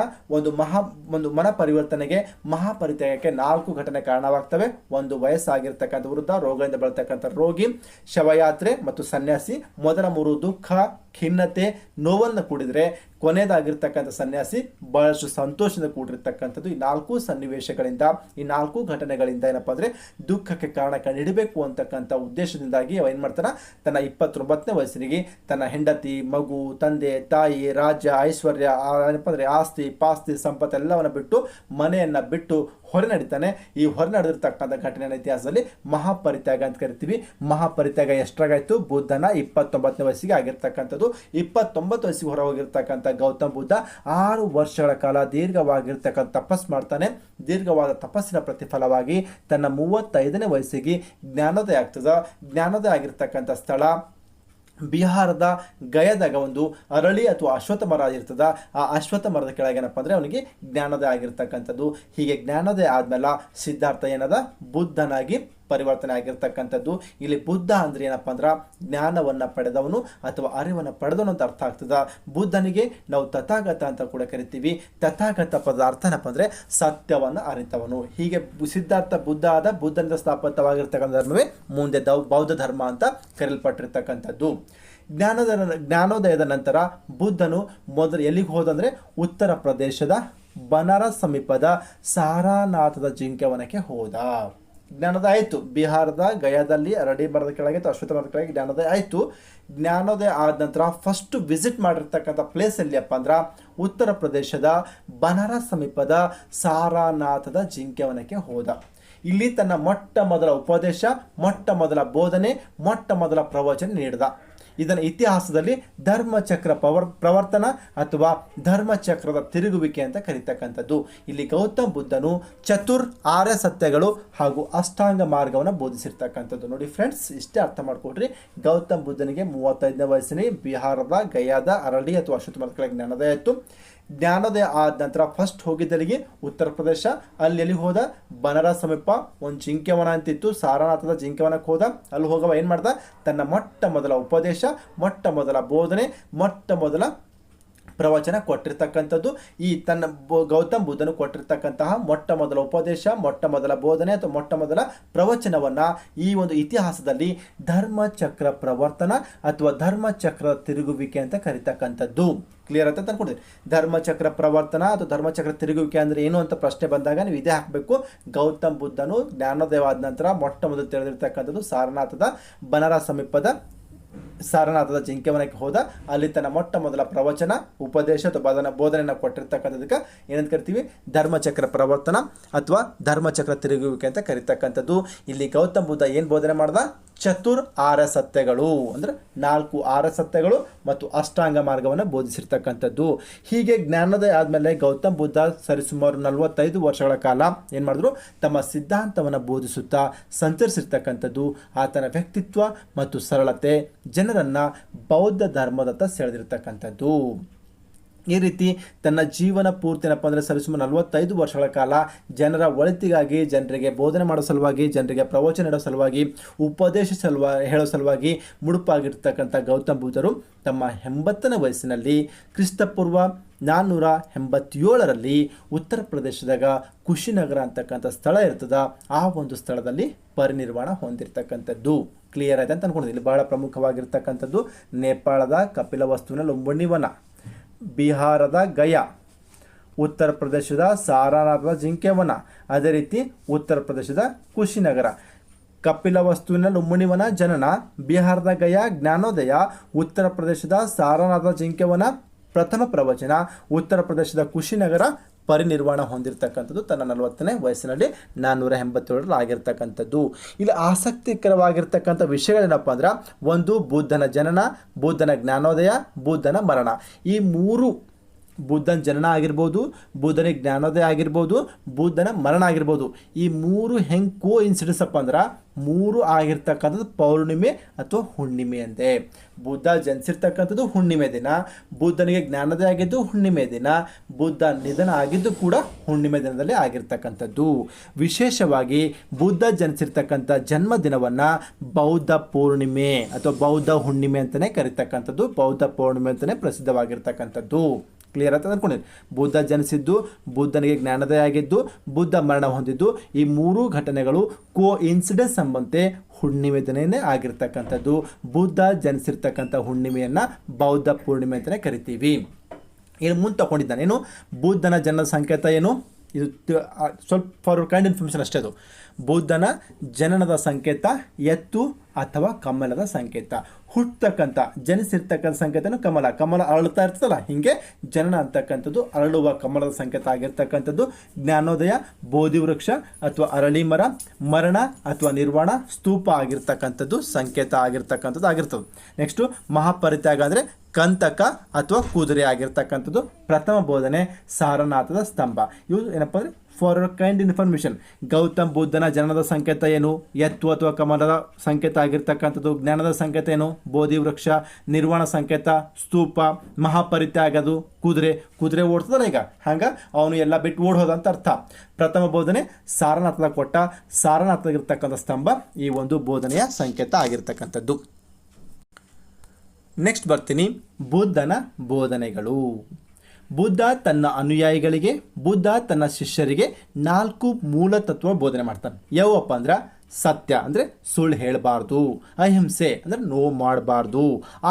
ಒಂದು ಮನ ಪರಿವರ್ತನೆಗೆ, ಮಹಾಪರಿತ್ಯಾಗಕ್ಕೆ 4 ಘಟನೆ ಕಾರಣವಾಗ್ತವೆ. ಒಂದು ವಯಸ್ಸಾಗಿರ್ತಕ್ಕಂಥ ವೃದ್ಧ, ರೋಗದಿಂದ ಬಳತಕ್ಕಂಥ ರೋಗಿ, ಶವಯಾತ್ರೆ ಮತ್ತು ಸನ್ಯಾಸಿ. ಮೊದಲ 3 ದುಃಖ, ಖಿನ್ನತೆ, ನೋವನ್ನು ಕೂಡಿದರೆ ಕೊನೆಯದಾಗಿರ್ತಕ್ಕಂಥ ಸನ್ಯಾಸಿ ಬಹಳಷ್ಟು ಸಂತೋಷದಿಂದ ಕೂಡಿರ್ತಕ್ಕಂಥದ್ದು. ಈ 4 ಸನ್ನಿವೇಶಗಳಿಂದ, ಈ 4 ಘಟನೆಗಳಿಂದ ಏನಪ್ಪ ಅಂದರೆ ದುಃಖಕ್ಕೆ ಕಾರಣ ಕಂಡುಹಿಡಬೇಕು ಅಂತಕ್ಕಂಥ ಉದ್ದೇಶದಿಂದಾಗಿ ಅವ ಏನು ಮಾಡ್ತಾನೆ? ತನ್ನ 29ನೇ ವಯಸ್ಸಿಗೆ ತನ್ನ ಹೆಂಡತಿ, ಮಗು, ತಂದೆ, ತಾಯಿ, ರಾಜ್ಯ, ಐಶ್ವರ್ಯ, ಏನಪ್ಪ ಅಂದರೆ ಆಸ್ತಿ ಪಾಸ್ತಿ ಸಂಪತ್ತು ಎಲ್ಲವನ್ನು ಬಿಟ್ಟು ಮನೆಯನ್ನು ಬಿಟ್ಟು ಹೊರ ನಡೀತಾನೆ. ಈ ಹೊರ ನಡೆದಿರ್ತಕ್ಕಂಥ ಘಟನೆಯ ಇತಿಹಾಸದಲ್ಲಿ ಮಹಾಪರಿತ್ಯಾಗ ಅಂತ ಕರಿತೀವಿ. ಮಹಾಪರಿತ್ಯಾಗ ಎಷ್ಟಾಗಾಯ್ತು? ಬುದ್ಧನ 29ನೇ ವಯಸ್ಸಿಗೆ ಆಗಿರ್ತಕ್ಕಂಥದ್ದು. 29 ವಯಸ್ಸಿಗೆ ಹೊರ ಹೋಗಿರ್ತಕ್ಕಂಥ ಗೌತಮ್ ಬುದ್ಧ 6 ವರ್ಷಗಳ ಕಾಲ ದೀರ್ಘವಾಗಿರ್ತಕ್ಕಂಥ ತಪಸ್ ಮಾಡ್ತಾನೆ. ದೀರ್ಘವಾದ ತಪಸ್ಸಿನ ಪ್ರತಿಫಲವಾಗಿ ತನ್ನ 35ನೇ ವಯಸ್ಸಿಗೆ ಜ್ಞಾನೋದಯ ಆಗ್ತದ. ಜ್ಞಾನೋದಯ ಆಗಿರ್ತಕ್ಕಂಥ ಸ್ಥಳ ಬಿಹಾರದ ಗಯದಾಗ ಒಂದು ಅರಳಿ ಅಥವಾ ಅಶ್ವತ್ಥ ಮರ ಇರ್ತದ. ಆ ಅಶ್ವತ್ಥ ಮರದ ಕೆಳಗೇನಪ್ಪ ಅಂದರೆ ಅವನಿಗೆ ಜ್ಞಾನೋದಯ ಆಗಿರ್ತಕ್ಕಂಥದ್ದು. ಹೀಗೆ ಜ್ಞಾನೋದಯ ಆದ್ಮೇಲೆ ಸಿದ್ಧಾರ್ಥ ಏನದ? ಬುದ್ಧನಾಗಿ ಪರಿವರ್ತನೆ ಆಗಿರ್ತಕ್ಕಂಥದ್ದು. ಇಲ್ಲಿ ಬುದ್ಧ ಅಂದ್ರೆ ಏನಪ್ಪ ಅಂದ್ರೆ ಜ್ಞಾನವನ್ನು ಪಡೆದವನು ಅಥವಾ ಅರಿವನ್ನು ಪಡೆದವನು ಅಂತ ಅರ್ಥ ಆಗ್ತದ. ಬುದ್ಧನಿಗೆ ನಾವು ತಥಾಗತ ಅಂತ ಕೂಡ ಕರಿತೀವಿ. ತಥಾಗತ ಪದದ ಅರ್ಥ ಏನಪ್ಪ ಅಂದ್ರೆ ಸತ್ಯವನ್ನು ಅರಿತವನು. ಹೀಗೆ ಸಿದ್ಧಾರ್ಥ ಬುದ್ಧ ಆದ. ಬುದ್ಧನಿಂದ ಸ್ಥಾಪಿತವಾಗಿರ್ತಕ್ಕಂಥ ಧರ್ಮವೇ ಮುಂದೆ ಬೌದ್ಧ ಧರ್ಮ ಅಂತ ಕರೆಯಲ್ಪಟ್ಟಿರ್ತಕ್ಕಂಥದ್ದು. ಜ್ಞಾನೋದಯದ ನಂತರ ಬುದ್ಧನು ಮೊದಲು ಎಲ್ಲಿಗೆ ಹೋದಂದ್ರೆ ಉತ್ತರ ಪ್ರದೇಶದ ಬನಾರಸ್ ಸಮೀಪದ ಸಾರಾನಾಥದ ಜಿಂಕೆವನಕ್ಕೆ ಹೋದ. ಜ್ಞಾನೋದಯ ಆಯಿತು. ಬಿಹಾರದ ಗಯಾದಲ್ಲಿ ಅರಳಿ ಮರದ ಕೆಳಗೆ ಅಥವಾ ಅಶ್ವತ್ಥ ಮರದ ಕೆಳಗೆ ಜ್ಞಾನೋದಯ ಆಯಿತು. ಜ್ಞಾನೋದಯ ಆದ ನಂತರ ಫಸ್ಟ್ ವಿಸಿಟ್ ಮಾಡಿರ್ತಕ್ಕಂಥ ಪ್ಲೇಸ್ ಎಲ್ಲಿಯಪ್ಪ ಅಂದ್ರೆ ಉತ್ತರ ಪ್ರದೇಶದ ಬನಾರಸ್ ಸಮೀಪದ ಸಾರಾನಾಥದ ಜಿಂಕೆವನಕ್ಕೆ ಹೋದ. ಇಲ್ಲಿ ತನ್ನ ಮೊಟ್ಟ ಮೊದಲ ಉಪದೇಶ, ಮೊಟ್ಟ ಮೊದಲ ಬೋಧನೆ, ಮೊಟ್ಟ ಮೊದಲ ಪ್ರವಚನ ನೀಡಿದ. ಇದನ್ನು ಇತಿಹಾಸದಲ್ಲಿ ಧರ್ಮಚಕ್ರ ಪ್ರವರ್ತನ ಅಥವಾ ಧರ್ಮಚಕ್ರದ ತಿರುಗುವಿಕೆ ಅಂತ ಕರೀತಕ್ಕಂಥದ್ದು. ಇಲ್ಲಿ ಗೌತಮ್ ಬುದ್ಧನು ಆರ್ಯ ಸತ್ಯಗಳು ಹಾಗೂ ಅಷ್ಟಾಂಗ ಮಾರ್ಗವನ್ನು ಬೋಧಿಸಿರ್ತಕ್ಕಂಥದ್ದು. ನೋಡಿ ಫ್ರೆಂಡ್ಸ್, ಇಷ್ಟೇ ಅರ್ಥ ಮಾಡ್ಕೊಡ್ರಿ. ಗೌತಮ್ ಬುದ್ಧನಿಗೆ 35ನೇ ವಯಸ್ಸಿನಲ್ಲಿ ಬಿಹಾರದ ಗಯಾದ ಅರಳಿ ಅಥವಾ ಅಶ್ವತ್ಥ ಮರದ ಕೆಳಗೆ ಜ್ಞಾನೋದಯ ಆಯಿತು. ಜ್ಞಾನೋದಯ ಆದ ನಂತರ ಫಸ್ಟ್ ಹೋಗಿದ್ದಲ್ಲಿಗೆ ಉತ್ತರ ಪ್ರದೇಶ. ಅಲ್ಲಿ ಎಲ್ಲಿಗೆ ಹೋದ? ಬನಾರಸ್ ಸಮೀಪ ಒಂದು ಜಿಂಕೆವನ ಅಂತಿತ್ತು, ಸಾರನಾಥದ ಜಿಂಕೆವನಕ್ಕೆ ಹೋದ. ಅಲ್ಲಿ ಹೋಗವ ಏನು ಮಾಡ್ದ? ತನ್ನ ಮೊಟ್ಟ ಮೊದಲ ಉಪದೇಶ, ಮೊಟ್ಟ ಮೊದಲ ಬೋಧನೆ, ಮೊಟ್ಟ ಮೊದಲ ಪ್ರವಚನ ಕೊಟ್ಟಿರ್ತಕ್ಕಂಥದ್ದು ಈ ತನ್ನ ಗೌತಮ್ ಬುದ್ಧನು ಕೊಟ್ಟಿರ್ತಕ್ಕಂತಹ ಮೊಟ್ಟ ಮೊದಲ ಉಪದೇಶ, ಮೊಟ್ಟ ಮೊದಲ ಬೋಧನೆ ಅಥವಾ ಮೊಟ್ಟ ಮೊದಲ ಪ್ರವಚನವನ್ನು ಈ ಒಂದು ಇತಿಹಾಸದಲ್ಲಿ ಧರ್ಮಚಕ್ರ ಪ್ರವರ್ತನ ಅಥವಾ ಧರ್ಮಚಕ್ರ ತಿರುಗುವಿಕೆ ಅಂತ ಕರೀತಕ್ಕಂಥದ್ದು. ಕ್ಲಿಯರ್ ಅಂತ ಅನ್ಕೊಂಡಿದ್ರಿ? ಧರ್ಮಚಕ್ರ ಪ್ರವರ್ತನ ಅಥವಾ ಧರ್ಮಚಕ್ರ ತಿರುಗುವಿಕೆ ಅಂದರೆ ಏನು ಅಂತ ಪ್ರಶ್ನೆ ಬಂದಾಗ ನೀವು ಇದೇ ಹಾಕಬೇಕು. ಗೌತಮ್ ಬುದ್ಧನು ಜ್ಞಾನೋದಯವಾದ ನಂತರ ಮೊಟ್ಟ ಮೊದಲು ತಿಳಿದಿರ್ತಕ್ಕಂಥದ್ದು ಸಾರನಾಥದ ಬನಾರಸ್ ಸಮೀಪದ ಸಾರನಾಥದ ಜಿಂಕೆವನಕ್ಕೆ ಹೋದ. ಅಲ್ಲಿ ತನ್ನ ಮೊಟ್ಟ ಮೊದಲ ಪ್ರವಚನ, ಉಪದೇಶ ಅಥವಾ ಬೋಧನೆಯನ್ನು ಕೊಟ್ಟಿರ್ತಕ್ಕಂಥದಕ್ಕೆ ಏನಂತ ಕರಿತೀವಿ? ಧರ್ಮಚಕ್ರ ಪ್ರವರ್ತನ ಅಥವಾ ಧರ್ಮಚಕ್ರ ತಿರುಗುವಿಕೆ ಅಂತ ಕರೀತಕ್ಕಂಥದ್ದು. ಇಲ್ಲಿ ಗೌತಮ್ ಬುದ್ಧ ಏನು ಬೋಧನೆ ಮಾಡ್ದ? ಚತುರ್ ಆರ ಸತ್ಯಗಳು ಅಂದರೆ 4 ಆರ ಸತ್ಯಗಳು ಮತ್ತು ಅಷ್ಟಾಂಗ ಮಾರ್ಗವನ್ನು ಬೋಧಿಸಿರ್ತಕ್ಕಂಥದ್ದು. ಹೀಗೆ ಜ್ಞಾನೋದಯ ಆದಮೇಲೆ ಗೌತಮ್ ಬುದ್ಧ ಸರಿಸುಮಾರು 45 ವರ್ಷಗಳ ಕಾಲ ಏನು ಮಾಡಿದ್ರು? ತಮ್ಮ ಸಿದ್ಧಾಂತವನ್ನು ಬೋಧಿಸುತ್ತಾ ಸಂಚರಿಸಿರ್ತಕ್ಕಂಥದ್ದು. ಆತನ ವ್ಯಕ್ತಿತ್ವ ಮತ್ತು ಸರಳತೆ ಜನರನ್ನು ಬೌದ್ಧ ಧರ್ಮದತ್ತ ಸೆಳೆದಿರ್ತಕ್ಕಂಥದ್ದು. ಈ ರೀತಿ ತನ್ನ ಜೀವನ ಪೂರ್ತಿ ಏನಪ್ಪ ಅಂದರೆ ಸರಿಸುಮಾರು 45 ವರ್ಷಗಳ ಕಾಲ ಜನರ ಒಳಿತಿಗಾಗಿ, ಜನರಿಗೆ ಬೋಧನೆ ಮಾಡೋ ಸಲುವಾಗಿ, ಜನರಿಗೆ ಪ್ರವಚನ ನೀಡೋ ಸಲುವಾಗಿ, ಉಪದೇಶ ಹೇಳೋ ಸಲುವಾಗಿ ಮುಡುಪಾಗಿರ್ತಕ್ಕಂಥ ಗೌತಮ್ ಬುದ್ಧರು ತಮ್ಮ 80ನೇ ವಯಸ್ಸಿನಲ್ಲಿ ಕ್ರಿಸ್ತಪೂರ್ವ 487ರಲ್ಲಿ ಉತ್ತರ ಪ್ರದೇಶದಾಗ ಕುಶಿನಗರ ಅಂತಕ್ಕಂಥ ಸ್ಥಳ ಇರ್ತದ. ಆ ಒಂದು ಸ್ಥಳದಲ್ಲಿ ಪರಿನಿರ್ವಾಣ ಹೊಂದಿರತಕ್ಕಂಥದ್ದು. ಕ್ಲಿಯರ್ ಆಯ್ತು ಅಂತ ಅನ್ಕೊಂಡಿದ್ದೆ. ಇಲ್ಲಿ ಬಹಳ ಪ್ರಮುಖವಾಗಿರ್ತಕ್ಕಂಥದ್ದು ನೇಪಾಳದ ಕಪಿಲವಸ್ತುವಿನ ಲುಂಬುಣಿ ವನ, ಬಿಹಾರದ ಗಯಾ, ಉತ್ತರ ಪ್ರದೇಶದ ಸಾರನಾಥದ ಜಿಂಕೆವನ, ಅದೇ ರೀತಿ ಉತ್ತರ ಪ್ರದೇಶದ ಕುಶಿನಗರ. ಕಪಿಲವಸ್ತುವಿನ ಲುಂಬುಣಿವನ ಜನನ, ಬಿಹಾರದ ಗಯಾ ಜ್ಞಾನೋದಯ, ಉತ್ತರ ಪ್ರದೇಶದ ಸಾರನಾಥದ ಜಿಂಕೆವನ ಪ್ರಥಮ ಪ್ರವಚನ, ಉತ್ತರ ಪ್ರದೇಶದ ಕುಶಿನಗರ ಪರಿನಿರ್ವಾಣ ಹೊಂದಿರತಕ್ಕಂಥದ್ದು ತನ್ನ 40ನೇ ವಯಸ್ಸಿನಲ್ಲಿ 487ರಲ್ಲಿ ಆಗಿರ್ತಕ್ಕಂಥದ್ದು. ಇಲ್ಲಿ ಆಸಕ್ತಿಕರವಾಗಿರ್ತಕ್ಕಂಥ ವಿಷಯಗಳೇನಪ್ಪ ಅಂದ್ರೆ, ಒಂದು ಬುದ್ಧನ ಜನನ, ಬುದ್ಧನ ಜ್ಞಾನೋದಯ, ಬುದ್ಧನ ಮರಣ. ಈ 3 ಬುದ್ಧನ ಜನನ ಆಗಿರ್ಬೋದು, ಬುದ್ಧನಿಗೆ ಜ್ಞಾನೋದಯ ಆಗಿರ್ಬೋದು, ಬುದ್ಧನ ಮರಣ ಆಗಿರ್ಬೋದು, ಈ 3 ಹೆಂಗೆ ಕೋ ಇನ್ಸಿಡೆನ್ಸ್ ಅಪ್ಪ ಅಂದ್ರೆ 3 ಆಗಿರ್ತಕ್ಕಂಥದ್ದು ಪೌರ್ಣಿಮೆ ಅಥವಾ ಹುಣ್ಣಿಮೆ ಅಂತೆ. ಬುದ್ಧ ಜನಿಸಿರ್ತಕ್ಕಂಥದ್ದು ಹುಣ್ಣಿಮೆ ದಿನ, ಬುದ್ಧನಿಗೆ ಜ್ಞಾನೋದಯ ಆಗಿದ್ದು ಹುಣ್ಣಿಮೆ ದಿನ, ಬುದ್ಧ ನಿಧನ ಆಗಿದ್ದು ಕೂಡ ಹುಣ್ಣಿಮೆ ದಿನದಲ್ಲಿ ಆಗಿರ್ತಕ್ಕಂಥದ್ದು. ವಿಶೇಷವಾಗಿ ಬುದ್ಧ ಜನಿಸಿರ್ತಕ್ಕಂಥ ಜನ್ಮದಿನವನ್ನು ಬೌದ್ಧ ಪೂರ್ಣಿಮೆ ಅಥವಾ ಬೌದ್ಧ ಹುಣ್ಣಿಮೆ ಅಂತಲೇ ಕರೀತಕ್ಕಂಥದ್ದು, ಬೌದ್ಧ ಪೌರ್ಣಿಮೆ ಅಂತಲೇ ಪ್ರಸಿದ್ಧವಾಗಿರ್ತಕ್ಕಂಥದ್ದು. ಕ್ಲಿಯರ್ ಅಂತ ಅಂದ್ಕೊಂಡಿರಿ? ಬುದ್ಧ ಜನಿಸಿದ್ದು, ಬುದ್ಧನಿಗೆ ಜ್ಞಾನೋದಯ ಆಗಿದ್ದು, ಬುದ್ಧ ಮರಣ ಹೊಂದಿದ್ದು, ಈ 3 ಘಟನೆಗಳು ಕೋ ಇನ್ಸಿಡೆನ್ಸ್ ಎಂಬಂತೆ ಹುಣ್ಣಿಮೆ ದಿನನೇ ಆಗಿರ್ತಕ್ಕಂಥದ್ದು. ಬುದ್ಧ ಜನಿಸಿರ್ತಕ್ಕಂಥ ಹುಣ್ಣಿಮೆಯನ್ನು ಬೌದ್ಧ ಪೂರ್ಣಿಮೆ ಅಂತಲೇ ಕರಿತೀವಿ. ಇನ್ನು ಮುಂದೆ ತಗೊಂಡಿದ್ದಾನೆ ಏನು? ಬುದ್ಧನ ಜನನ ಸಂಕೇತ ಏನು? ಇದು ಸ್ವಲ್ಪ ಫಾರ್ ಕೈಂಡ್ ಇನ್ಫಾರ್ಮೇಷನ್ ಅಷ್ಟೇ. ಅದು ಬುದ್ಧನ ಜನನದ ಸಂಕೇತ ಎತ್ತು ಅಥವಾ ಕಮಲದ ಸಂಕೇತ. ಹುಟ್ಟತಕ್ಕಂಥ ಜನಿಸಿರ್ತಕ್ಕಂಥ ಸಂಕೇತನು ಕಮಲ. ಕಮಲ ಅರಳುತ್ತಾ ಇರ್ತದಲ್ಲ, ಹೀಗೆ ಜನನ ಅಂತಕ್ಕಂಥದ್ದು ಅರಳುವ ಕಮಲದ ಸಂಕೇತ ಆಗಿರ್ತಕ್ಕಂಥದ್ದು. ಜ್ಞಾನೋದಯ ಬೋಧಿ ವೃಕ್ಷ ಅಥವಾ ಅರಳಿ ಮರ, ಮರಣ ಅಥವಾ ನಿರ್ವಾಣ ಸ್ತೂಪ ಆಗಿರ್ತಕ್ಕಂಥದ್ದು ಸಂಕೇತ ಆಗಿರ್ತಕ್ಕಂಥದ್ದು ಆಗಿರ್ತದೆ. ನೆಕ್ಸ್ಟು ಮಹಾಪರಿತ್ಯಾಗ ಅಂದರೆ ಕಂತಕ ಅಥವಾ ಕುದುರೆ ಆಗಿರ್ತಕ್ಕಂಥದ್ದು. ಪ್ರಥಮ ಬೋಧನೆ ಸಾರನಾಥದ ಸ್ತಂಭ. ಇವು ಏನಪ್ಪ ಅಂದರೆ ಫಾರ್ ಕೈಂಡ್ ಇನ್ಫಾರ್ಮೇಷನ್. ಗೌತಮ್ ಬುದ್ಧನ ಜನನದ ಸಂಕೇತ ಏನು? ಎತ್ತು ಅಥವಾ ಕಮಲದ ಸಂಕೇತ ಆಗಿರ್ತಕ್ಕಂಥದ್ದು. ಜ್ಞಾನದ ಸಂಕೇತ ಏನು? ಬೋಧಿ ವೃಕ್ಷ. ನಿರ್ವಾಣ ಸಂಕೇತ ಸ್ತೂಪ. ಮಹಾಪರಿತ್ಯಾಗದು ಕುದುರೆ. ಕುದುರೆ ಓಡ್ತದಲ್ಲ ಈಗ, ಹಂಗೆ ಅವನು ಎಲ್ಲ ಬಿಟ್ಟು ಓಡೋದ ಅಂತ ಅರ್ಥ. ಪ್ರಥಮ ಬೋಧನೆ ಸಾರನಾಥದ ಕೊಟ್ಟ, ಸಾರನಾಥದಾಗಿರ್ತಕ್ಕಂಥ ಸ್ತಂಭ ಈ ಒಂದು ಬೋಧನೆಯ ಸಂಕೇತ ಆಗಿರ್ತಕ್ಕಂಥದ್ದು. ನೆಕ್ಸ್ಟ್ ಬರ್ತೀನಿ, ಬುದ್ಧನ ಬೋಧನೆಗಳು. ಬುದ್ಧ ತನ್ನ ಅನುಯಾಯಿಗಳಿಗೆ, ಬುದ್ಧ ತನ್ನ ಶಿಷ್ಯರಿಗೆ 4 ಮೂಲ ತತ್ವ ಬೋಧನೆ ಮಾಡ್ತಾನೆ. ಯಾವಪ್ಪ ಅಂದ್ರೆ ಸತ್ಯ ಅಂದರೆ ಸುಳ್ಳು ಹೇಳಬಾರ್ದು, ಅಹಿಂಸೆ ಅಂದರೆ ನೋವು ಮಾಡಬಾರ್ದು,